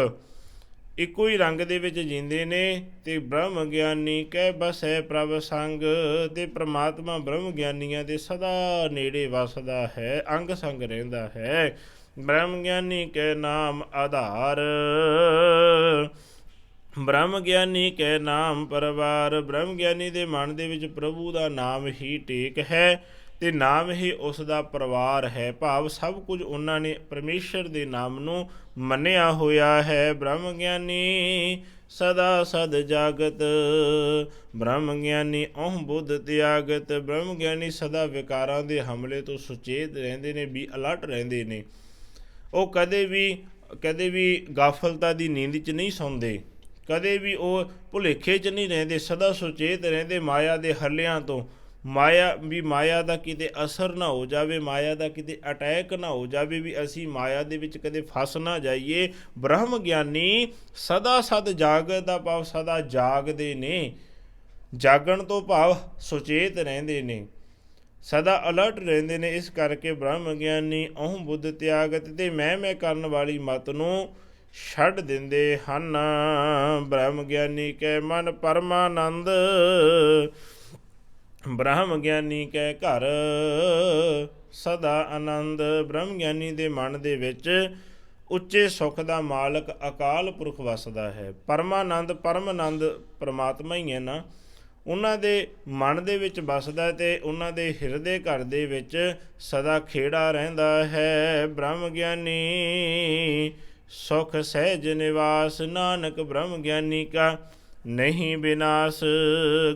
ਇੱਕੋ ਹੀ ਰੰਗ ਦੇ ਵਿੱਚ ਜੀਂਦੇ ਨੇ। ਅਤੇ ਬ੍ਰਹਮ ਗਿਆਨੀ ਕੈ ਬਸੈ ਪ੍ਰਭ ਸੰਗ, ਅਤੇ ਪ੍ਰਮਾਤਮਾ ਬ੍ਰਹਮ ਗਿਆਨੀਆਂ ਦੇ ਸਦਾ ਨੇੜੇ ਵਸਦਾ ਹੈ, ਅੰਗ ਸੰਗ ਰਹਿੰਦਾ ਹੈ। ਬ੍ਰਹਮ ਗਿਆਨੀ ਕੈ ਨਾਮ ਆਧਾਰ, ਬ੍ਰਹਮ ਗਿਆਨੀ ਕੈ ਨਾਮ ਪਰਵਾਰ। ਬ੍ਰਹਮ ਗਿਆਨੀ ਦੇ ਮਨ ਦੇ ਵਿੱਚ ਪ੍ਰਭੂ ਦਾ ਨਾਮ ਹੀ ਟੇਕ ਹੈ, ਅਤੇ ਨਾਮ ਹੀ ਉਸ ਦਾ ਪਰਿਵਾਰ ਹੈ। ਭਾਵ ਸਭ ਕੁਝ ਉਹਨਾਂ ਨੇ ਪਰਮੇਸ਼ਰ ਦੇ ਨਾਮ ਨੂੰ ਮੰਨਿਆ ਹੋਇਆ ਹੈ। ਬ੍ਰਹਮ ਗਿਆਨੀ ਸਦਾ ਸਦ ਜਾਗਤ, ਬ੍ਰਹਮ ਗਿਆਨੀ ਓਹ ਬੁੱਧ ਤਿਆਗਤ। ਬ੍ਰਹਮ ਗਿਆਨੀ ਸਦਾ ਵਿਕਾਰਾਂ ਦੇ ਹਮਲੇ ਤੋਂ ਸੁਚੇਤ ਰਹਿੰਦੇ ਨੇ, ਵੀ ਅਲਰਟ ਰਹਿੰਦੇ ਨੇ। ਉਹ ਕਦੇ ਵੀ ਗਾਫਲਤਾ ਦੀ ਨੀਂਦ 'ਚ ਨਹੀਂ ਸੌਂਦੇ, ਕਦੇ ਵੀ ਉਹ ਭੁਲੇਖੇ 'ਚ ਨਹੀਂ ਰਹਿੰਦੇ, ਸਦਾ ਸੁਚੇਤ ਰਹਿੰਦੇ ਮਾਇਆ ਦੇ ਹੱਲਿਆਂ ਤੋਂ। ਮਾਇਆ ਦਾ ਕਿਤੇ ਅਸਰ ਨਾ ਹੋ ਜਾਵੇ, ਮਾਇਆ ਦਾ ਕਿਤੇ ਅਟੈਕ ਨਾ ਹੋ ਜਾਵੇ, ਵੀ ਅਸੀਂ ਮਾਇਆ ਦੇ ਵਿੱਚ ਕਦੇ ਫਸ ਨਾ ਜਾਈਏ। ਬ੍ਰਹਮ ਗਿਆਨੀ ਸਦਾ ਸਦ ਜਾਗਤ ਦਾ ਭਾਵ ਸਦਾ ਜਾਗਦੇ ਨੇ, ਜਾਗਣ ਤੋਂ ਭਾਵ ਸੁਚੇਤ ਰਹਿੰਦੇ ਨੇ, ਸਦਾ ਅਲਰਟ ਰਹਿੰਦੇ ਨੇ। ਇਸ ਕਰਕੇ ਬ੍ਰਹਮ ਗਿਆਨੀ ਓਹ ਬੁੱਧ ਤਿਆਗਤ, ਅਤੇ ਮੈਂ ਕਰਨ ਵਾਲੀ ਮਤ ਨੂੰ ਛੱਡ ਦਿੰਦੇ ਹਨ। ਬ੍ਰਹਮ ਗਿਆਨੀ ਕੈ ਮਨ ਪਰਮਾਨੰਦ, ਬ੍ਰਹਮ ਗਿਆਨੀ ਕੈ ਘਰ ਸਦਾ ਆਨੰਦ। ਬ੍ਰਹਮ ਗਿਆਨੀ ਦੇ ਮਨ ਦੇ ਵਿੱਚ ਉੱਚੇ ਸੁੱਖ ਦਾ ਮਾਲਕ ਅਕਾਲ ਪੁਰਖ ਵਸਦਾ ਹੈ। ਪਰਮਾਨੰਦ ਪਰਮਾਤਮਾ ਹੀ ਹੈ ਨਾ, ਉਹਨਾਂ ਦੇ ਮਨ ਦੇ ਵਿੱਚ ਵਸਦਾ, ਅਤੇ ਉਹਨਾਂ ਦੇ ਹਿਰਦੇ ਘਰ ਦੇ ਵਿੱਚ ਸਦਾ ਖੇੜਾ ਰਹਿੰਦਾ ਹੈ। ਬ੍ਰਹਮ ਗਿਆਨੀ ਸੁਖ ਸਹਿਜ ਨਿਵਾਸ, ਨਾਨਕ ਬ੍ਰਹਮ ਗਿਆਨੀ ਕਾ ਨਹੀਂ ਵਿਨਾਸ਼।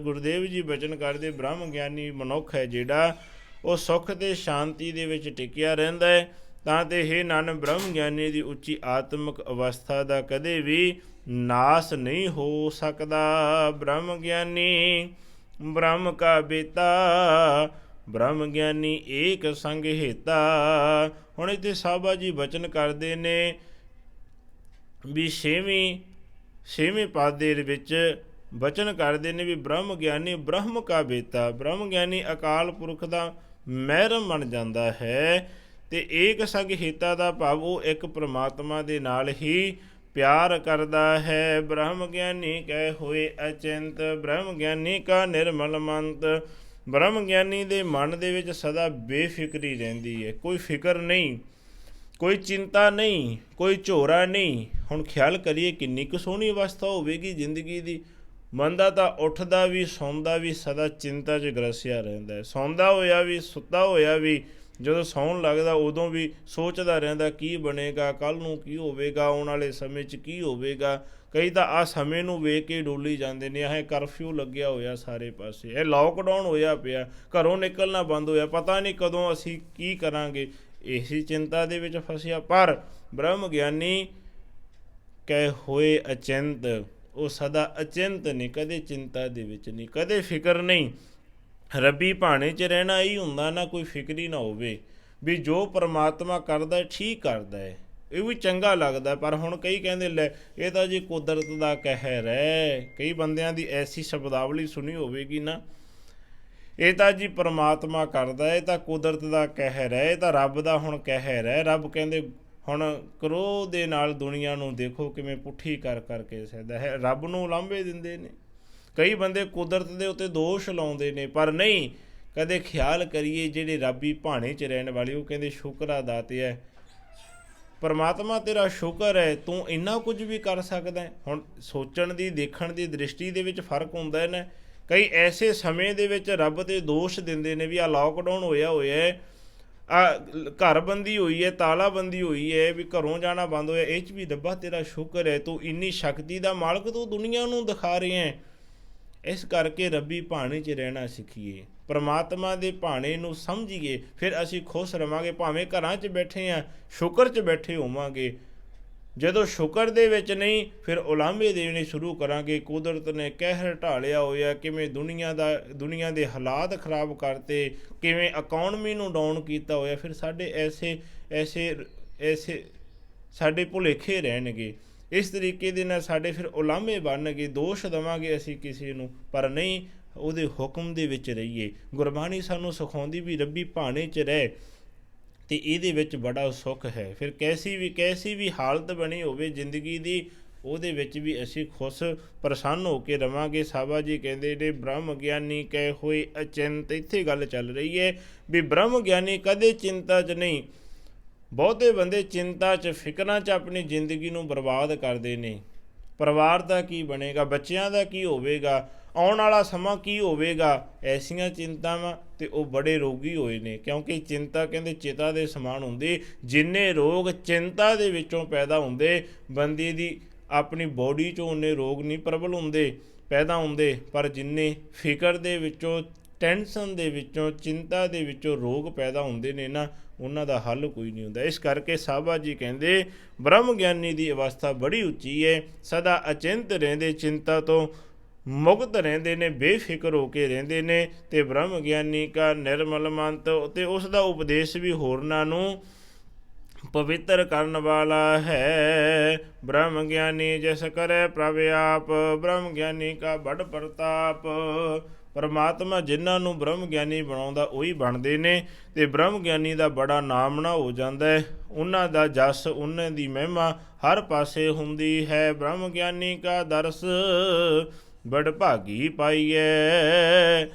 ਗੁਰਦੇਵ ਜੀ ਬਚਨ ਕਰਦੇ ਬ੍ਰਹਮ ਗਿਆਨੀ ਮਨੁੱਖ ਹੈ ਜਿਹੜਾ, ਉਹ ਸੁੱਖ ਅਤੇ ਸ਼ਾਂਤੀ ਦੇ ਵਿੱਚ ਟਿਕਿਆ ਰਹਿੰਦਾ ਹੈ। ਤਾਂ ਤੇ ਇਹ ਨਾਨਕ ਬ੍ਰਹਮ ਗਿਆਨੀ ਦੀ ਉੱਚੀ ਆਤਮਿਕ ਅਵਸਥਾ ਦਾ ਕਦੇ ਵੀ ਨਾਸ ਨਹੀਂ ਹੋ ਸਕਦਾ। ਬ੍ਰਹਮ ਗਿਆਨੀ ਬ੍ਰਹਮ ਕਾ ਬੇਤਾ, ਬ੍ਰਹਮ ਗਿਆਨੀ ਏਕ ਸੰਗ ਹੇਤਾ। ਹੁਣ ਇੱਥੇ ਸਾਹਿਬਾ ਜੀ ਬਚਨ ਕਰਦੇ ਨੇ ਵੀ ਛੇਵੇਂ ਪਦ ਦੇ ਵਿੱਚ ਬਚਨ ਕਰਦੇ ਨੇ ਵੀ ਬ੍ਰਹਮ ਗਿਆਨੀ ਬ੍ਰਹਮ ਕਾ ਬੇਤਾ। ਬ੍ਰਹਮ ਗਿਆਨੀ ਅਕਾਲ ਪੁਰਖ ਦਾ ਮਹਿਰਮ ਬਣ ਜਾਂਦਾ ਹੈ, ਅਤੇ ਏਕ ਸੰਗ ਹਿਤਾ ਦਾ ਭਾਵ ਉਹ ਇੱਕ ਪ੍ਰਮਾਤਮਾ ਦੇ ਨਾਲ ਹੀ ਪਿਆਰ ਕਰਦਾ ਹੈ। ਬ੍ਰਹਮ ਗਿਆਨੀ ਕੈ ਹੋਏ ਅਚਿੰਤ, ਬ੍ਰਹਮ ਗਿਆਨੀ ਕਾ ਨਿਰਮਲ ਮੰਤ। ਬ੍ਰਹਮ ਗਿਆਨੀ ਦੇ ਮਨ ਦੇ ਵਿੱਚ ਸਦਾ ਬੇਫਿਕਰੀ ਰਹਿੰਦੀ ਹੈ, ਕੋਈ ਫਿਕਰ ਨਹੀਂ, ਕੋਈ ਚਿੰਤਾ ਨਹੀਂ, ਕੋਈ ਝੋਰਾ ਨਹੀਂ। ਹੁਣ ਖਿਆਲ ਕਰੀਏ ਕਿੰਨੀ ਕੁ ਸੋਹਣੀ ਅਵਸਥਾ ਹੋਵੇਗੀ ਜ਼ਿੰਦਗੀ ਦੀ। ਬੰਦਾ ਤਾਂ ਉੱਠਦਾ ਵੀ ਸੌਂਦਾ ਵੀ ਸਦਾ ਚਿੰਤਾ 'ਚ ਗਰਸਿਆ ਰਹਿੰਦਾ ਹੈ, ਸੌਂਦਾ ਹੋਇਆ ਵੀ ਸੁੱਤਾ ਹੋਇਆ ਵੀ, ਜਦੋਂ ਸੌਣ ਲੱਗਦਾ ਉਦੋਂ ਵੀ ਸੋਚਦਾ ਰਹਿੰਦਾ ਕੀ ਬਣੇਗਾ, ਕੱਲ੍ਹ ਨੂੰ ਕੀ ਹੋਵੇਗਾ, ਆਉਣ ਵਾਲੇ ਸਮੇਂ 'ਚ ਕੀ ਹੋਵੇਗਾ। ਕਈ ਤਾਂ ਆਹ ਸਮੇਂ ਨੂੰ ਵੇਖ ਕੇ ਡੋਲੀ ਜਾਂਦੇ ਨੇ, ਇਹ ਕਰਫਿਊ ਲੱਗਿਆ ਹੋਇਆ ਸਾਰੇ ਪਾਸੇ, ਇਹ ਲੋਕਡਾਊਨ ਹੋਇਆ ਪਿਆ, ਘਰੋਂ ਨਿਕਲਣਾ ਬੰਦ ਹੋਇਆ, ਪਤਾ ਨਹੀਂ ਕਦੋਂ ਅਸੀਂ ਕੀ ਕਰਾਂਗੇ, ਇਸੀ ਚਿੰਤਾ ਦੇ ਵਿੱਚ ਫਸਿਆ। ਪਰ ਬ੍ਰਹਮ ਗਿਆਨੀ ਕੈ ਹੋਏ ਅਚਿੰਤ, ਉਹ ਸਦਾ ਅਚਿੰਤ ਨੇ, ਕਦੇ ਚਿੰਤਾ ਦੇ ਵਿੱਚ ਨਹੀਂ, ਕਦੇ ਫਿਕਰ ਨਹੀਂ। ਰੱਬੀ ਭਾਣੇ 'ਚ ਰਹਿਣਾ ਹੀ ਹੁੰਦਾ ਨਾ, ਕੋਈ ਫਿਕਰ ਹੀ ਨਾ ਹੋਵੇ, ਵੀ ਜੋ ਪਰਮਾਤਮਾ ਕਰਦਾ ਠੀਕ ਕਰਦਾ ਹੈ, ਇਹ ਵੀ ਚੰਗਾ ਲੱਗਦਾ। ਪਰ ਹੁਣ ਕਈ ਕਹਿੰਦੇ ਲੈ ਇਹ ਤਾਂ ਜੀ ਕੁਦਰਤ ਦਾ ਕਹਿਰ ਹੈ। ਕਈ ਬੰਦਿਆਂ ਦੀ ਐਸੀ ਸ਼ਬਦਾਵਲੀ ਸੁਣੀ ਹੋਵੇਗੀ ਨਾ, ਇਹ ਤਾਂ ਜੀ ਪਰਮਾਤਮਾ ਕਰਦਾ, ਇਹ ਤਾਂ ਕੁਦਰਤ ਦਾ ਕਹਿਰ ਹੈ, ਇਹ ਤਾਂ ਰੱਬ ਦਾ ਹੁਣ ਕਹਿਰ ਹੈ। ਰੱਬ ਕਹਿੰਦੇ ਹੁਣ ਕਰੋਧ ਦੇ ਨਾਲ ਦੁਨੀਆ ਨੂੰ ਦੇਖੋ ਕਿਵੇਂ ਪੁੱਠੀ ਕਰ ਕਰਕੇ ਸਹਿਦਾ ਹੈ। ਰੱਬ ਨੂੰ ਉਲਾਂਭੇ ਦਿੰਦੇ ਨੇ। ਕਈ ਬੰਦੇ ਕੁਦਰਤ ਦੇ ਉੱਤੇ ਦੋਸ਼ ਲਾਉਂਦੇ ਨੇ, ਪਰ ਨਹੀਂ ਕਦੇ ਖਿਆਲ ਕਰੀਏ ਜਿਹੜੇ ਰੱਬੀ ਭਾਣੇ 'ਚ ਰਹਿਣ ਵਾਲੇ, ਉਹ ਕਹਿੰਦੇ ਸ਼ੁਕਰ ਆ ਦਾਤਿਆ, ਪਰਮਾਤਮਾ ਤੇਰਾ ਸ਼ੁਕਰ ਹੈ, ਤੂੰ ਇੰਨਾ ਕੁਝ ਵੀ ਕਰ ਸਕਦਾ। ਹੁਣ ਸੋਚਣ ਦੀ ਦੇਖਣ ਦੀ ਦ੍ਰਿਸ਼ਟੀ ਦੇ ਵਿੱਚ ਫਰਕ ਹੁੰਦਾ ਹੈ ਨਾ। ਕਈ ਐਸੇ ਸਮੇਂ ਦੇ ਵਿੱਚ ਰੱਬ 'ਤੇ ਦੋਸ਼ ਦਿੰਦੇ ਨੇ ਵੀ ਆਹ ਲਾਕਡਾਊਨ ਹੋਇਆ ਹੈ, ਆ ਘਰਬੰਦੀ ਹੋਈ ਹੈ, ਤਾਲਾਬੰਦੀ ਹੋਈ ਹੈ, ਵੀ ਘਰੋਂ ਜਾਣਾ ਬੰਦ ਹੋਇਆ, ਇਹ 'ਚ ਵੀ ਰੱਬਾ ਤੇਰਾ ਸ਼ੁਕਰ ਹੈ, ਤੂੰ ਇੰਨੀ ਸ਼ਕਤੀ ਦਾ ਮਾਲਕ ਤੂੰ ਦੁਨੀਆ ਨੂੰ ਦਿਖਾ ਰਿਹਾ ਹੈ। ਇਸ ਕਰਕੇ ਰੱਬੀ ਭਾਣੇ 'ਚ ਰਹਿਣਾ ਸਿੱਖੀਏ, ਪਰਮਾਤਮਾ ਦੇ ਭਾਣੇ ਨੂੰ ਸਮਝੀਏ, ਫਿਰ ਅਸੀਂ ਖੁਸ਼ ਰਵਾਂਗੇ। ਭਾਵੇਂ ਘਰਾਂ 'ਚ ਬੈਠੇ ਹਾਂ ਸ਼ੁਕਰ 'ਚ ਬੈਠੇ ਹੋਵਾਂਗੇ। ਜਦੋਂ ਸ਼ੁਕਰ ਦੇ ਵਿੱਚ ਨਹੀਂ, ਫਿਰ ਉਲਾਂਭੇ ਦੇਣੇ ਸ਼ੁਰੂ ਕਰਾਂਗੇ। ਕੁਦਰਤ ਨੇ ਕਹਿਰ ਢਾਲਿਆ ਹੋਇਆ, ਕਿਵੇਂ ਦੁਨੀਆ ਦੇ ਹਾਲਾਤ ਖਰਾਬ ਕਰਤੇ, ਕਿਵੇਂ ਇਕੋਨਮੀ ਨੂੰ ਡਾਊਨ ਕੀਤਾ ਹੋਇਆ, ਫਿਰ ਸਾਡੇ ਐਸੇ ਸਾਡੇ ਭੁਲੇਖੇ ਰਹਿਣਗੇ। ਇਸ ਤਰੀਕੇ ਦੇ ਨਾਲ ਸਾਡੇ ਫਿਰ ਉਲਾਂਭੇ ਬਣਨਗੇ। ਦੋਸ਼ ਦੇਵਾਂਗੇ ਅਸੀਂ ਕਿਸੇ ਨੂੰ, ਪਰ ਨਹੀਂ ਉਹਦੇ ਹੁਕਮ ਦੇ ਵਿੱਚ ਰਹੀਏ। ਗੁਰਬਾਣੀ ਸਾਨੂੰ ਸਿਖਾਉਂਦੀ ਵੀ ਰੱਬੀ ਭਾਣੇ 'ਚ ਰਹਿ, ਅਤੇ ਇਹਦੇ ਵਿੱਚ ਬੜਾ ਸੁੱਖ ਹੈ। ਫਿਰ ਕੈਸੀ ਵੀ ਹਾਲਤ ਬਣੀ ਹੋਵੇ ਜ਼ਿੰਦਗੀ ਦੀ, ਉਹਦੇ ਵਿੱਚ ਵੀ ਅਸੀਂ ਖੁਸ਼ ਪ੍ਰਸੰਨ ਹੋ ਕੇ ਰਵਾਂਗੇ। ਸਾਬਾ ਜੀ ਕਹਿੰਦੇ ਨੇ ਬ੍ਰਹਮ ਗਿਆਨੀ ਕਹਿ ਹੋਏ ਅਚਿੰਤ। ਇੱਥੇ ਗੱਲ ਚੱਲ ਰਹੀ ਹੈ ਵੀ ਬ੍ਰਹਮ ਗਿਆਨੀ ਕਦੇ ਚਿੰਤਾ 'ਚ ਨਹੀਂ। ਬਹੁਤੇ ਬੰਦੇ ਚਿੰਤਾ 'ਚ ਫਿਕਰਾਂ 'ਚ ਆਪਣੀ ਜ਼ਿੰਦਗੀ ਨੂੰ ਬਰਬਾਦ ਕਰਦੇ ਨੇ। ਪਰਿਵਾਰ ਦਾ ਕੀ ਬਣੇਗਾ, ਬੱਚਿਆਂ ਦਾ ਕੀ ਹੋਵੇਗਾ, ਆਉਣ ਵਾਲਾ ਸਮਾਂ ਕੀ ਹੋਵੇਗਾ, ਐਸੀਆਂ ਚਿੰਤਾਵਾਂ, ਅਤੇ ਉਹ ਬੜੇ ਰੋਗੀ ਹੋਏ ਨੇ। ਕਿਉਂਕਿ ਚਿੰਤਾ ਕਹਿੰਦੇ ਚਿਤਾ ਦੇ ਸਮਾਨ ਹੁੰਦੀ। ਜਿੰਨੇ ਰੋਗ ਚਿੰਤਾ ਦੇ ਵਿੱਚੋਂ ਪੈਦਾ ਹੁੰਦੇ, ਬੰਦੇ ਦੀ ਆਪਣੀ ਬੋਡੀ 'ਚੋਂ ਉਨੇ ਰੋਗ ਨਹੀਂ ਪੈਦਾ ਹੁੰਦੇ, ਪਰ ਜਿੰਨੇ ਫਿਕਰ ਦੇ ਵਿੱਚੋਂ, ਟੈਂਸ਼ਨ ਦੇ ਵਿੱਚੋਂ, ਚਿੰਤਾ ਦੇ ਵਿੱਚੋਂ ਰੋਗ ਪੈਦਾ ਹੁੰਦੇ ਨੇ ਨਾ, ਉਹਨਾਂ ਦਾ ਹੱਲ ਕੋਈ ਨਹੀਂ ਹੁੰਦਾ। ਇਸ ਕਰਕੇ ਸਾਬਾ ਜੀ ਕਹਿੰਦੇ ਬ੍ਰਹਮ ਗਿਆਨੀ ਦੀ ਅਵਸਥਾ ਬੜੀ ਉੱਚੀ ਹੈ। ਸਦਾ ਅਚਿੰਤ ਰਹਿੰਦੇ, ਚਿੰਤਾ ਤੋਂ ਮੁਕਤ ਰਹਿੰਦੇ ਨੇ, ਬੇਫਿਕਰ ਹੋ ਕੇ ਰਹਿੰਦੇ ਨੇ। ਅਤੇ ਬ੍ਰਹਮ ਗਿਆਨੀ ਕਾ ਨਿਰਮਲ ਮੰਤ, ਅਤੇ ਉਸ ਦਾ ਉਪਦੇਸ਼ ਵੀ ਹੋਰਨਾਂ ਨੂੰ ਪਵਿੱਤਰ ਕਰਨ ਵਾਲਾ ਹੈ। ਬ੍ਰਹਮ ਗਿਆਨੀ ਜਿਸ ਕਰੇ ਪ੍ਰਭ ਆਪ, ਬ੍ਰਹਮ ਗਿਆਨੀ ਕਾ ਬੜ ਪ੍ਰਤਾਪ। ਪਰਮਾਤਮਾ ਜਿਨ੍ਹਾਂ ਨੂੰ ਬ੍ਰਹਮ ਗਿਆਨੀ ਬਣਾਉਂਦਾ ਉਹੀ ਬਣਦੇ ਨੇ, ਅਤੇ ਬ੍ਰਹਮ ਗਿਆਨੀ ਦਾ ਬੜਾ ਨਾਮਣਾ ਹੋ ਜਾਂਦਾ ਹੈ। ਉਹਨਾਂ ਦਾ ਜਸ, ਉਹਨਾਂ ਦੀ ਮਹਿਮਾ ਹਰ ਪਾਸੇ ਹੁੰਦੀ ਹੈ। ਬ੍ਰਹਮ ਗਿਆਨੀ ਕਾ ਦਰਸ ਬੜ ਭਾਗੀ ਪਾਈਐ,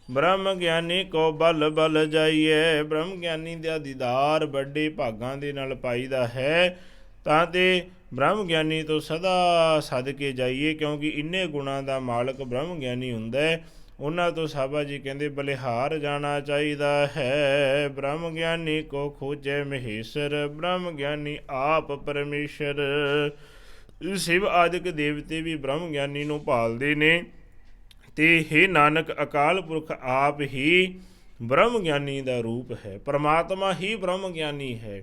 ਬ੍ਰਹਮ ਗਿਆਨੀ ਕੋ ਬਲ ਜਾਈਐ। ਬ੍ਰਹਮ ਗਿਆਨੀ ਦਾ ਦੀਦਾਰ ਵੱਡੇ ਭਾਗਾਂ ਦੇ ਨਾਲ ਪਾਈਦਾ ਹੈ, ਤਾਂ ਤੇ ਬ੍ਰਹਮ ਗਿਆਨੀ ਤੋਂ ਸਦਾ ਸਦਕੇ ਜਾਈਏ, ਕਿਉਂਕਿ ਇੰਨੇ ਗੁਣਾਂ ਦਾ ਮਾਲਕ ਬ੍ਰਹਮ ਗਿਆਨੀ ਹੁੰਦਾ ਹੈ। ਉਹਨਾਂ ਤੋਂ ਸਾਬਾ ਜੀ ਕਹਿੰਦੇ ਬਲਿਹਾਰ ਜਾਣਾ ਚਾਹੀਦਾ ਹੈ। ਬ੍ਰਹਮ ਗਿਆਨੀ ਕੋ ਖੋਜੈ ਮਹੇਸ਼ਰ, ਬ੍ਰਹਮ ਗਿਆਨੀ ਆਪ ਪਰਮੇਸ਼ਰ। ਸ਼ਿਵ ਆਦਿਕ ਦੇਵਤੇ ਵੀ ਬ੍ਰਹਮ ਗਿਆਨੀ ਨੂੰ ਭਾਲਦੇ ਨੇ, ਅਤੇ ਹੇ ਨਾਨਕ ਅਕਾਲ ਪੁਰਖ ਆਪ ਹੀ ਬ੍ਰਹਮ ਗਿਆਨੀ ਦਾ ਰੂਪ ਹੈ। ਪਰਮਾਤਮਾ ਹੀ ਬ੍ਰਹਮ ਗਿਆਨੀ ਹੈ,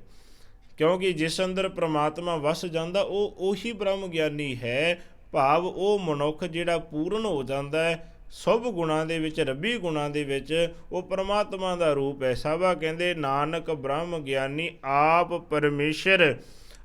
ਕਿਉਂਕਿ ਜਿਸ ਅੰਦਰ ਪਰਮਾਤਮਾ ਵਸ ਜਾਂਦਾ ਉਹ ਉਹੀ ਬ੍ਰਹਮ ਗਿਆਨੀ ਹੈ। ਭਾਵ ਉਹ ਮਨੁੱਖ ਜਿਹੜਾ ਪੂਰਨ ਹੋ ਜਾਂਦਾ ਹੈ ਸ਼ੁਭ ਗੁਣਾਂ ਦੇ ਵਿੱਚ, ਰੱਬੀ ਗੁਣਾਂ ਦੇ ਵਿੱਚ, ਉਹ ਪਰਮਾਤਮਾ ਦਾ ਰੂਪ ਹੈ। ਸਾਬਾ ਕਹਿੰਦੇ ਨਾਨਕ ਬ੍ਰਹਮ ਗਿਆਨੀ ਆਪ ਪਰਮੇਸ਼ਰ,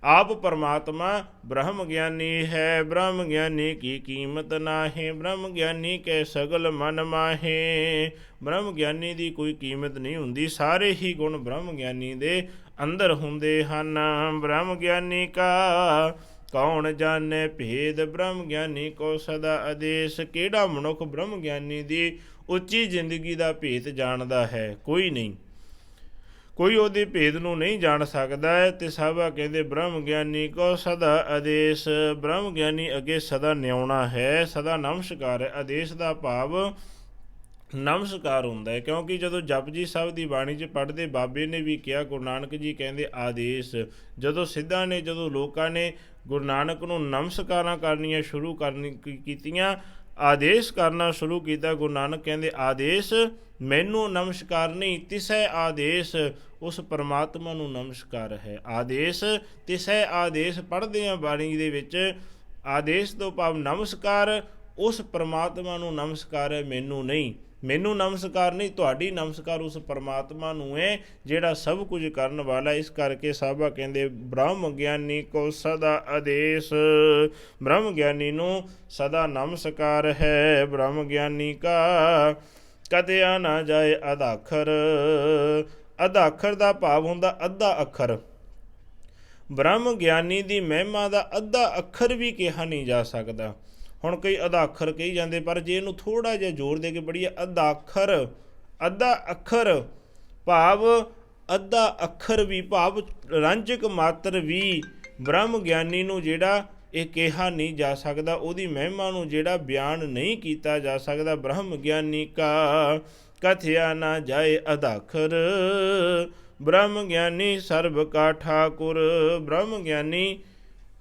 ਆਪ ਪਰਮਾਤਮਾ ਬ੍ਰਹਮ ਗਿਆਨੀ ਹੈ। ਬ੍ਰਹਮ ਗਿਆਨੀ ਕੀ ਕੀਮਤ ਨਾਹੀਂ, ਬ੍ਰਹਮ ਗਿਆਨੀ ਕੇ ਸਗਲ ਮਨ ਮਾਹੇ। ਬ੍ਰਹਮ ਗਿਆਨੀ ਦੀ ਕੋਈ ਕੀਮਤ ਨਹੀਂ ਹੁੰਦੀ, ਸਾਰੇ ਹੀ ਗੁਣ ਬ੍ਰਹਮ ਗਿਆਨੀ ਦੇ ਅੰਦਰ ਹੁੰਦੇ ਹਨ। ਬ੍ਰਹਮ ਗਿਆਨੀ ਕਾ ਕੌਣ ਜਾਣੇ ਭੇਦ, ਬ੍ਰਹਮ ਗਿਆਨੀ ਕੋ ਸਦਾ ਆਦੇਸ਼। ਕਿਹੜਾ ਮਨੁੱਖ ਬ੍ਰਹਮ ਗਿਆਨੀ ਦੀ ਉੱਚੀ ਜ਼ਿੰਦਗੀ ਦਾ ਭੇਤ ਜਾਣਦਾ ਹੈ? ਕੋਈ ਨਹੀਂ, ਕੋਈ ਉਹਦੇ ਭੇਦ ਨੂੰ ਨਹੀਂ ਜਾਣ ਸਕਦਾ ਹੈ। ਅਤੇ ਸਾਬਾ ਕਹਿੰਦੇ ਬ੍ਰਹਮ ਗਿਆਨੀ ਕੋ ਸਦਾ ਆਦੇਸ਼, ਬ੍ਰਹਮ ਗਿਆਨੀ ਅੱਗੇ ਸਦਾ ਨਿਆਉਣਾ ਹੈ, ਸਦਾ ਨਮਸਕਾਰ ਹੈ। ਆਦੇਸ਼ ਦਾ ਭਾਵ ਨਮਸਕਾਰ ਹੁੰਦਾ ਹੈ, ਕਿਉਂਕਿ ਜਦੋਂ ਜਪਜੀ ਸਾਹਿਬ ਦੀ ਬਾਣੀ 'ਚ ਪੜ੍ਹਦੇ ਬਾਬੇ ਨੇ ਵੀ ਕਿਹਾ, ਗੁਰੂ ਨਾਨਕ ਜੀ ਕਹਿੰਦੇ ਆਦੇਸ਼। ਜਦੋਂ ਸਿੱਧਾਂ ਨੇ, ਜਦੋਂ ਲੋਕਾਂ ਨੇ ਗੁਰੂ ਨਾਨਕ ਨੂੰ ਨਮਸਕਾਰਾਂ ਕਰਨੀਆਂ ਸ਼ੁਰੂ ਕੀਤੀਆਂ, ਆਦੇਸ਼ ਕਰਨਾ ਸ਼ੁਰੂ ਕੀਤਾ, ਗੁਰੂ ਨਾਨਕ ਕਹਿੰਦੇ ਆਦੇਸ਼ ਮੈਨੂੰ ਨਮਸਕਾਰ ਨਹੀਂ, ਤਿਸੈ ਆਦੇਸ਼, ਉਸ ਪਰਮਾਤਮਾ ਨੂੰ ਨਮਸਕਾਰ ਹੈ। ਆਦੇਸ਼ ਤਿਸੈ ਆਦੇਸ਼ ਪੜ੍ਹਦੇ ਹਾਂ ਬਾਣੀ ਦੇ ਵਿੱਚ। ਆਦੇਸ਼ ਤੋਂ ਭਾਵ ਨਮਸਕਾਰ ਉਸ ਪਰਮਾਤਮਾ ਨੂੰ ਨਮਸਕਾਰ ਹੈ, ਮੈਨੂੰ ਨਹੀਂ। ਮੈਨੂੰ ਨਮਸਕਾਰ ਨਹੀਂ, ਤੁਹਾਡੀ ਨਮਸਕਾਰ ਉਸ ਪਰਮਾਤਮਾ ਨੂੰ ਹੈ ਜਿਹੜਾ ਸਭ ਕੁਝ ਕਰਨ ਵਾਲਾ। ਇਸ ਕਰਕੇ ਸਾਬਾ ਕਹਿੰਦੇ ਬ੍ਰਹਮ ਗਿਆਨੀ ਕੋ ਸਦਾ ਆਦੇਸ਼, ਬ੍ਰਹਮ ਗਿਆਨੀ ਨੂੰ ਸਦਾ ਨਮਸਕਾਰ ਹੈ। ਬ੍ਰਹਮ ਗਿਆਨੀ ਕਾ ਕਤਿਆ ਨਾ ਜਾਏ ਅਧਾਖਰ। ਅਧਾਖਰ ਦਾ ਭਾਵ ਹੁੰਦਾ ਅੱਧਾ ਅੱਖਰ। ਬ੍ਰਹਮ ਗਿਆਨੀ ਦੀ ਮਹਿਮਾ ਦਾ ਅੱਧਾ ਅੱਖਰ ਵੀ ਕਿਹਾ ਨਹੀਂ ਜਾ ਸਕਦਾ। ਹੁਣ ਕਈ ਅੱਧਾ ਅੱਖਰ ਕਹੀ ਜਾਂਦੇ, ਪਰ ਜੇ ਇਹਨੂੰ ਥੋੜ੍ਹਾ ਜਿਹਾ ਜ਼ੋਰ ਦੇ ਕੇ ਪੜ੍ਹੀਏ, ਅੱਧਾ ਅੱਖਰ ਭਾਵ ਅੱਧਾ ਅੱਖਰ ਵੀ, ਭਾਵ ਰੰਜਕ ਮਾਤਰ ਵੀ ਬ੍ਰਹਮ ਗਿਆਨੀ ਨੂੰ ਜਿਹੜਾ ਇਹ ਕਿਹਾ ਨਹੀਂ ਜਾ ਸਕਦਾ, ਉਹਦੀ ਮਹਿਮਾ ਨੂੰ ਜਿਹੜਾ ਬਿਆਨ ਨਹੀਂ ਕੀਤਾ ਜਾ ਸਕਦਾ। ਬ੍ਰਹਮ ਗਿਆਨੀ ਕਾ ਕਥਿਆ ਨਾ ਜਾਏ ਅਧਾਖਰ, ਬ੍ਰਹਮ ਗਿਆਨੀ ਸਰਬ ਕਾ ਠਾਕੁਰ। ਬ੍ਰਹਮ ਗਿਆਨੀ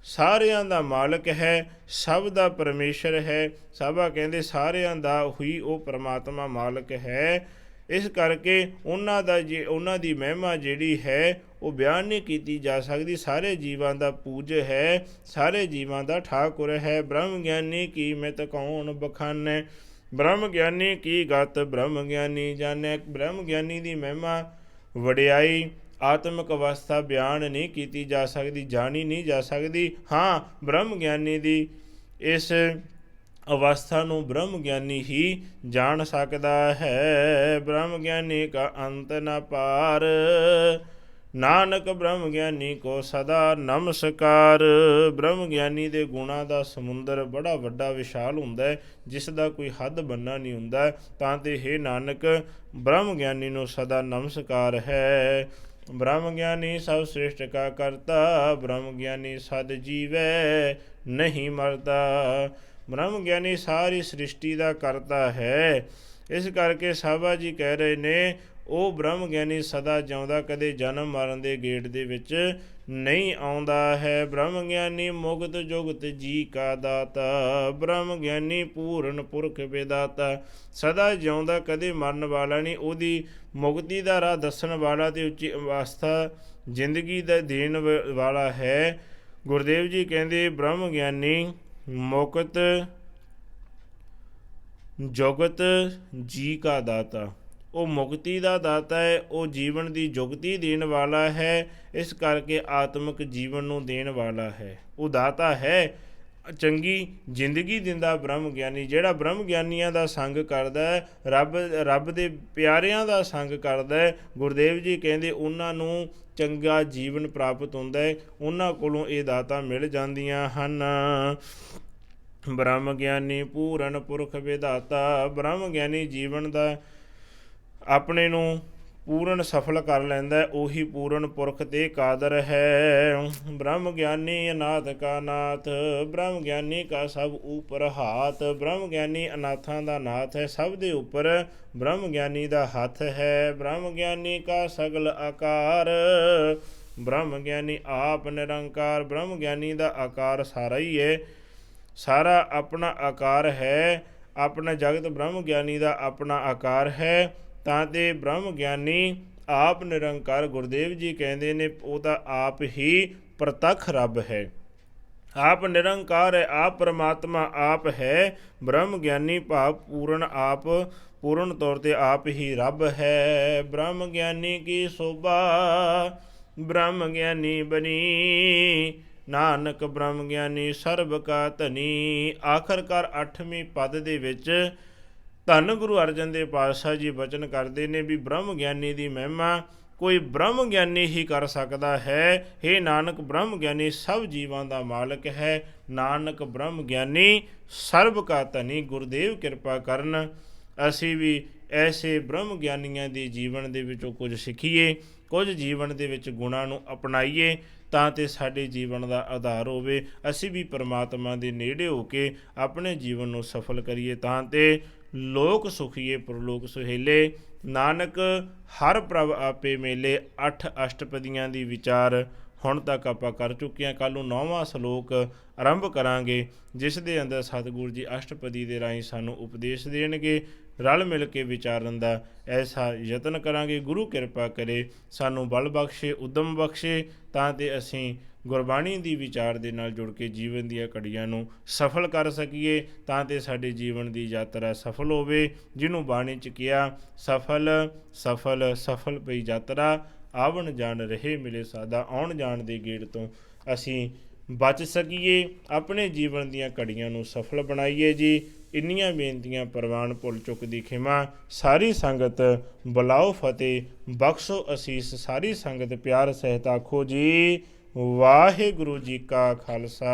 ਸਾਰਿਆਂ ਦਾ ਮਾਲਕ ਹੈ, ਸਭ ਦਾ ਪਰਮੇਸ਼ਰ ਹੈ। ਸਾਬਾ ਕਹਿੰਦੇ ਸਾਰਿਆਂ ਦਾ ਹੀ ਉਹ ਪਰਮਾਤਮਾ ਮਾਲਕ ਹੈ। ਇਸ ਕਰਕੇ ਉਹਨਾਂ ਦੀ ਮਹਿਮਾ ਜਿਹੜੀ ਹੈ ਉਹ ਬਿਆਨ ਨਹੀਂ ਕੀਤੀ ਜਾ ਸਕਦੀ। ਸਾਰੇ ਜੀਵਾਂ ਦਾ ਪੂਜ ਹੈ, ਸਾਰੇ ਜੀਵਾਂ ਦਾ ਠਾਕੁਰ ਹੈ। ਬ੍ਰਹਮ ਗਿਆਨੀ ਕੀ ਮਿਤ ਕੌਣ ਬਖਾਨੈ, ਬ੍ਰਹਮ ਗਿਆਨੀ ਕੀ ਗਤ ਬ੍ਰਹਮ ਗਿਆਨੀ ਜਾਣੈ। ਬ੍ਰਹਮ ਗਿਆਨੀ ਦੀ ਮਹਿਮਾ ਵਡਿਆਈ ਆਤਮਿਕ ਅਵਸਥਾ ਬਿਆਨ ਨਹੀਂ ਕੀਤੀ ਜਾ ਸਕਦੀ, ਜਾਣੀ ਨਹੀਂ ਜਾ ਸਕਦੀ। ਹਾਂ, ਬ੍ਰਹਮ ਗਿਆਨੀ ਦੀ ਇਸ ਅਵਸਥਾ ਨੂੰ ਬ੍ਰਹਮ ਗਿਆਨੀ ਹੀ ਜਾਣ ਸਕਦਾ ਹੈ। ਬ੍ਰਹਮ ਗਿਆਨੀ ਕਾ ਅੰਤ ਨ ਪਾਰ, ਨਾਨਕ ਬ੍ਰਹਮ ਗਿਆਨੀ ਕੋ ਸਦਾ ਨਮਸਕਾਰ। ਬ੍ਰਹਮ ਗਿਆਨੀ ਦੇ ਗੁਣਾਂ ਦਾ ਸਮੁੰਦਰ ਬੜਾ ਵੱਡਾ ਵਿਸ਼ਾਲ ਹੁੰਦਾ ਹੈ, ਜਿਸ ਦਾ ਕੋਈ ਹੱਦ ਬੰਨਾ ਨਹੀਂ ਹੁੰਦਾ। ਤਾਂ ਤੇ ਹੇ ਨਾਨਕ, ਬ੍ਰਹਮ ਗਿਆਨੀ ਨੂੰ ਸਦਾ ਨਮਸਕਾਰ ਹੈ। ਬ੍ਰਹਮ ਗਿਆਨੀ ਸਭ ਸ੍ਰਿਸ਼ਟ ਕਾ ਕਰਤਾ, ਬ੍ਰਹਮ ਗਿਆਨੀ ਸਦ ਜੀਵੈ ਨਹੀਂ ਮਰਦਾ। ਬ੍ਰਹਮ ਗਿਆਨੀ ਸਾਰੀ ਸ੍ਰਿਸ਼ਟੀ ਦਾ ਕਰਤਾ ਹੈ। ਇਸ ਕਰਕੇ ਸਾਬਾ ਜੀ ਕਹਿ ਰਹੇ ਨੇ, ਉਹ ਬ੍ਰਹਮ ਗਿਆਨੀ ਸਦਾ ਜਿਉਂਦਾ, ਕਦੇ ਜਨਮ ਮਰਨ ਦੇ ਗੇੜ ਦੇ ਵਿੱਚ ਨਹੀਂ ਆਉਂਦਾ ਹੈ। ਬ੍ਰਹਮ ਗਿਆਨੀ ਮੁਕਤ ਜੁਗਤ ਜੀ ਕਾ ਦਾਤਾ, ਬ੍ਰਹਮ ਗਿਆਨੀ ਪੂਰਨ ਪੁਰਖ ਵਿਦਾਤਾ। ਸਦਾ ਜਿਉਂਦਾ, ਕਦੇ ਮਰਨ ਵਾਲਾ ਨਹੀਂ, ਉਹਦੀ ਮੁਕਤੀ ਦਾ ਰਾਹ ਦੱਸਣ ਵਾਲਾ ਅਤੇ ਉੱਚੀ ਅਵਸਥਾ ਜ਼ਿੰਦਗੀ ਦਾ ਦੇਣ ਵਾਲਾ ਹੈ। ਗੁਰਦੇਵ ਜੀ ਕਹਿੰਦੇ ਬ੍ਰਹਮ ਗਿਆਨੀ ਮੁਕਤ ਜੁਗਤ ਜੀ ਕਾ ਦਾਤਾ, ਉਹ ਮੁਕਤੀ ਦਾ ਦਾਤਾ ਹੈ, ਉਹ ਜੀਵਨ ਦੀ ਜੁਗਤੀ ਦੇਣ ਵਾਲਾ ਹੈ। ਇਸ ਕਰਕੇ ਆਤਮਿਕ ਜੀਵਨ ਨੂੰ ਦੇਣ ਵਾਲਾ ਹੈ, ਉਹ ਦਾਤਾ ਹੈ। ਚੰਗੀ ਜ਼ਿੰਦਗੀ ਦਿੰਦਾ ਬ੍ਰਹਮ ਗਿਆਨੀ, ਜਿਹੜਾ ਬ੍ਰਹਮ ਗਿਆਨੀਆਂ ਦਾ ਸੰਗ ਕਰਦਾ ਹੈ, ਰੱਬ ਦੇ ਪਿਆਰਿਆਂ ਦਾ ਸੰਗ ਕਰਦਾ ਹੈ। ਗੁਰਦੇਵ ਜੀ ਕਹਿੰਦੇ ਉਹਨਾਂ ਨੂੰ ਚੰਗਾ ਜੀਵਨ ਪ੍ਰਾਪਤ ਹੁੰਦਾ ਹੈ, ਉਹਨਾਂ ਕੋਲੋਂ ਇਹ ਦਾਤਾਂ ਮਿਲ ਜਾਂਦੀਆਂ ਹਨ। ਬ੍ਰਹਮ ਗਿਆਨੀ ਪੂਰਨ ਪੁਰਖ ਵਿਦਾਤਾ, ਬ੍ਰਹਮ ਗਿਆਨੀ ਜੀਵਨ ਦਾ ਆਪਣੇ ਨੂੰ ਪੂਰਨ ਸਫਲ ਕਰ ਲੈਂਦਾ, ਉਹੀ ਪੂਰਨ ਪੁਰਖ 'ਤੇ ਕਾਦਰ ਹੈ। ਬ੍ਰਹਮ ਗਿਆਨੀ ਅਨਾਥ ਕਾ ਨਾਥ, ਬ੍ਰਹਮ ਗਿਆਨੀ ਕਾ ਸਭ ਉੱਪਰ ਹਾਥ। ਬ੍ਰਹਮ ਗਿਆਨੀ ਅਨਾਥਾਂ ਦਾ ਨਾਥ ਹੈ, ਸਭ ਦੇ ਉੱਪਰ ਬ੍ਰਹਮ ਗਿਆਨੀ ਦਾ ਹੱਥ ਹੈ। ਬ੍ਰਹਮ ਗਿਆਨੀ ਕਾ ਸਗਲ ਆਕਾਰ, ਬ੍ਰਹਮ ਗਿਆਨੀ ਆਪ ਨਿਰੰਕਾਰ। ਬ੍ਰਹਮ ਗਿਆਨੀ ਦਾ ਆਕਾਰ ਸਾਰਾ ਹੀ ਹੈ, ਸਾਰਾ ਆਪਣਾ ਆਕਾਰ ਹੈ। ਆਪਣਾ ਜਗਤ ਬ੍ਰਹਮ ਗਿਆਨੀ ਦਾ ਆਪਣਾ ਆਕਾਰ ਹੈ। ਤਾਂ ਤੇ ਬ੍ਰਹਮ ਗਿਆਨੀ ਆਪ ਨਿਰੰਕਾਰ, ਗੁਰਦੇਵ ਜੀ ਕਹਿੰਦੇ ਨੇ ਉਹ ਤਾਂ ਆਪ ਹੀ ਪ੍ਰਤੱਖ ਰੱਬ ਹੈ, ਆਪ ਨਿਰੰਕਾਰ ਹੈ, ਆਪ ਪਰਮਾਤਮਾ ਆਪ ਹੈ। ਬ੍ਰਹਮ ਗਿਆਨੀ ਭਾਵ ਪੂਰਨ ਤੌਰ 'ਤੇ ਆਪ ਹੀ ਰੱਬ ਹੈ। ਬ੍ਰਹਮ ਗਿਆਨੀ ਕੀ ਸੋਭਾ, ਬ੍ਰਹਮ ਗਿਆਨੀ ਬਣੀ, ਨਾਨਕ ਬ੍ਰਹਮ ਗਿਆਨੀ ਸਰਬ ਕਾ ਧਨੀ। ਆਖਰਕਾਰ 8ਵੇਂ ਪਦ ਦੇ ਵਿੱਚ ਧੰਨ ਗੁਰੂ ਅਰਜਨ ਦੇਵ ਪਾਤਸ਼ਾਹ ਜੀ ਬਚਨ ਕਰਦੇ ਨੇ ਵੀ ਬ੍ਰਹਮ ਗਿਆਨੀ ਦੀ ਮਹਿਮਾ ਕੋਈ ਬ੍ਰਹਮ ਗਿਆਨੀ ਹੀ ਕਰ ਸਕਦਾ ਹੈ। ਹੇ ਨਾਨਕ, ਬ੍ਰਹਮ ਗਿਆਨੀ ਸਭ ਜੀਵਾਂ ਦਾ ਮਾਲਕ ਹੈ। ਨਾਨਕ ਬ੍ਰਹਮ ਗਿਆਨੀ ਸਰਬ ਕਾ ਧਨੀ। ਗੁਰਦੇਵ ਕਿਰਪਾ ਕਰਨ ਅਸੀਂ ਵੀ ਐਸੇ ਬ੍ਰਹਮ ਗਿਆਨੀਆਂ ਦੇ ਜੀਵਨ ਦੇ ਵਿੱਚੋਂ ਕੁਝ ਸਿੱਖੀਏ, ਕੁਝ ਜੀਵਨ ਦੇ ਵਿੱਚ ਗੁਣਾਂ ਨੂੰ ਅਪਣਾਈਏ, ਤਾਂ ਤੇ ਸਾਡੇ ਜੀਵਨ ਦਾ ਆਧਾਰ ਹੋਵੇ। ਅਸੀਂ ਵੀ ਪਰਮਾਤਮਾ ਦੇ ਨੇੜੇ ਹੋ ਕੇ ਆਪਣੇ ਜੀਵਨ ਨੂੰ ਸਫਲ ਕਰੀਏ, ਤਾਂ ਤੇ ਲੋਕ ਸੁਖੀਏ ਪਰਲੋਕ ਸੁਹੇਲੇ। ਨਾਨਕ ਹਰ ਪ੍ਰਭ ਆਪੇ ਮੇਲੇ। 8 ਅਸ਼ਟਪਦੀਆਂ ਦੀ ਵਿਚਾਰ ਹੁਣ ਤੱਕ ਆਪਾਂ ਕਰ ਚੁੱਕੇ ਹਾਂ। ਕੱਲ੍ਹ ਨੂੰ 9ਵਾਂ ਸ਼ਲੋਕ ਆਰੰਭ ਕਰਾਂਗੇ, ਜਿਸ ਦੇ ਅੰਦਰ ਸਤਿਗੁਰੂ ਜੀ ਅਸ਼ਟਪਦੀ ਦੇ ਰਾਹੀਂ ਸਾਨੂੰ ਉਪਦੇਸ਼ ਦੇਣਗੇ। ਰਲ ਮਿਲ ਕੇ ਵਿਚਾਰਨ ਦਾ ਐਸਾ ਯਤਨ ਕਰਾਂਗੇ। ਗੁਰੂ ਕਿਰਪਾ ਕਰੇ, ਸਾਨੂੰ ਬਲ ਬਖਸ਼ੇ, ਉਦਮ ਬਖਸ਼ੇ, ਤਾਂ ਤੇ ਅਸੀਂ ਗੁਰਬਾਣੀ ਦੀ ਵਿਚਾਰ ਦੇ ਨਾਲ ਜੁੜ ਕੇ ਜੀਵਨ ਦੀਆਂ ਘੜੀਆਂ ਨੂੰ ਸਫਲ ਕਰ ਸਕੀਏ, ਤਾਂ ਤੇ ਸਾਡੇ ਜੀਵਨ ਦੀ ਯਾਤਰਾ ਸਫਲ ਹੋਵੇ। ਜਿਹਨੂੰ ਬਾਣੀ 'ਚ ਕਿਹਾ, ਸਫਲ ਸਫਲ ਸਫਲ ਪਈ ਯਾਤਰਾ, ਆਵਣ ਜਾਣ ਰਹੇ ਮਿਲੇ ਸਾਦਾ। ਆਉਣ ਜਾਣ ਦੇ ਗੇੜ ਤੋਂ ਅਸੀਂ ਬਚ ਸਕੀਏ, ਆਪਣੇ ਜੀਵਨ ਦੀਆਂ ਘੜੀਆਂ ਨੂੰ ਸਫਲ ਬਣਾਈਏ ਜੀ। ਇੰਨੀਆਂ ਬੇਨਤੀਆਂ ਪ੍ਰਵਾਨ, ਭੁੱਲ ਚੁੱਕ ਦੀ ਖਿਮਾ। ਸਾਰੀ ਸੰਗਤ ਬੁਲਾਓ ਫਤਿਹ, ਬਖਸ਼ੋ ਅਸੀਸ। ਸਾਰੀ ਸੰਗਤ ਪਿਆਰ ਸਹਿਤ ਆਖੋ ਜੀ ਵਾਹਿਗੁਰੂ ਜੀ ਕਾ ਖਾਲਸਾ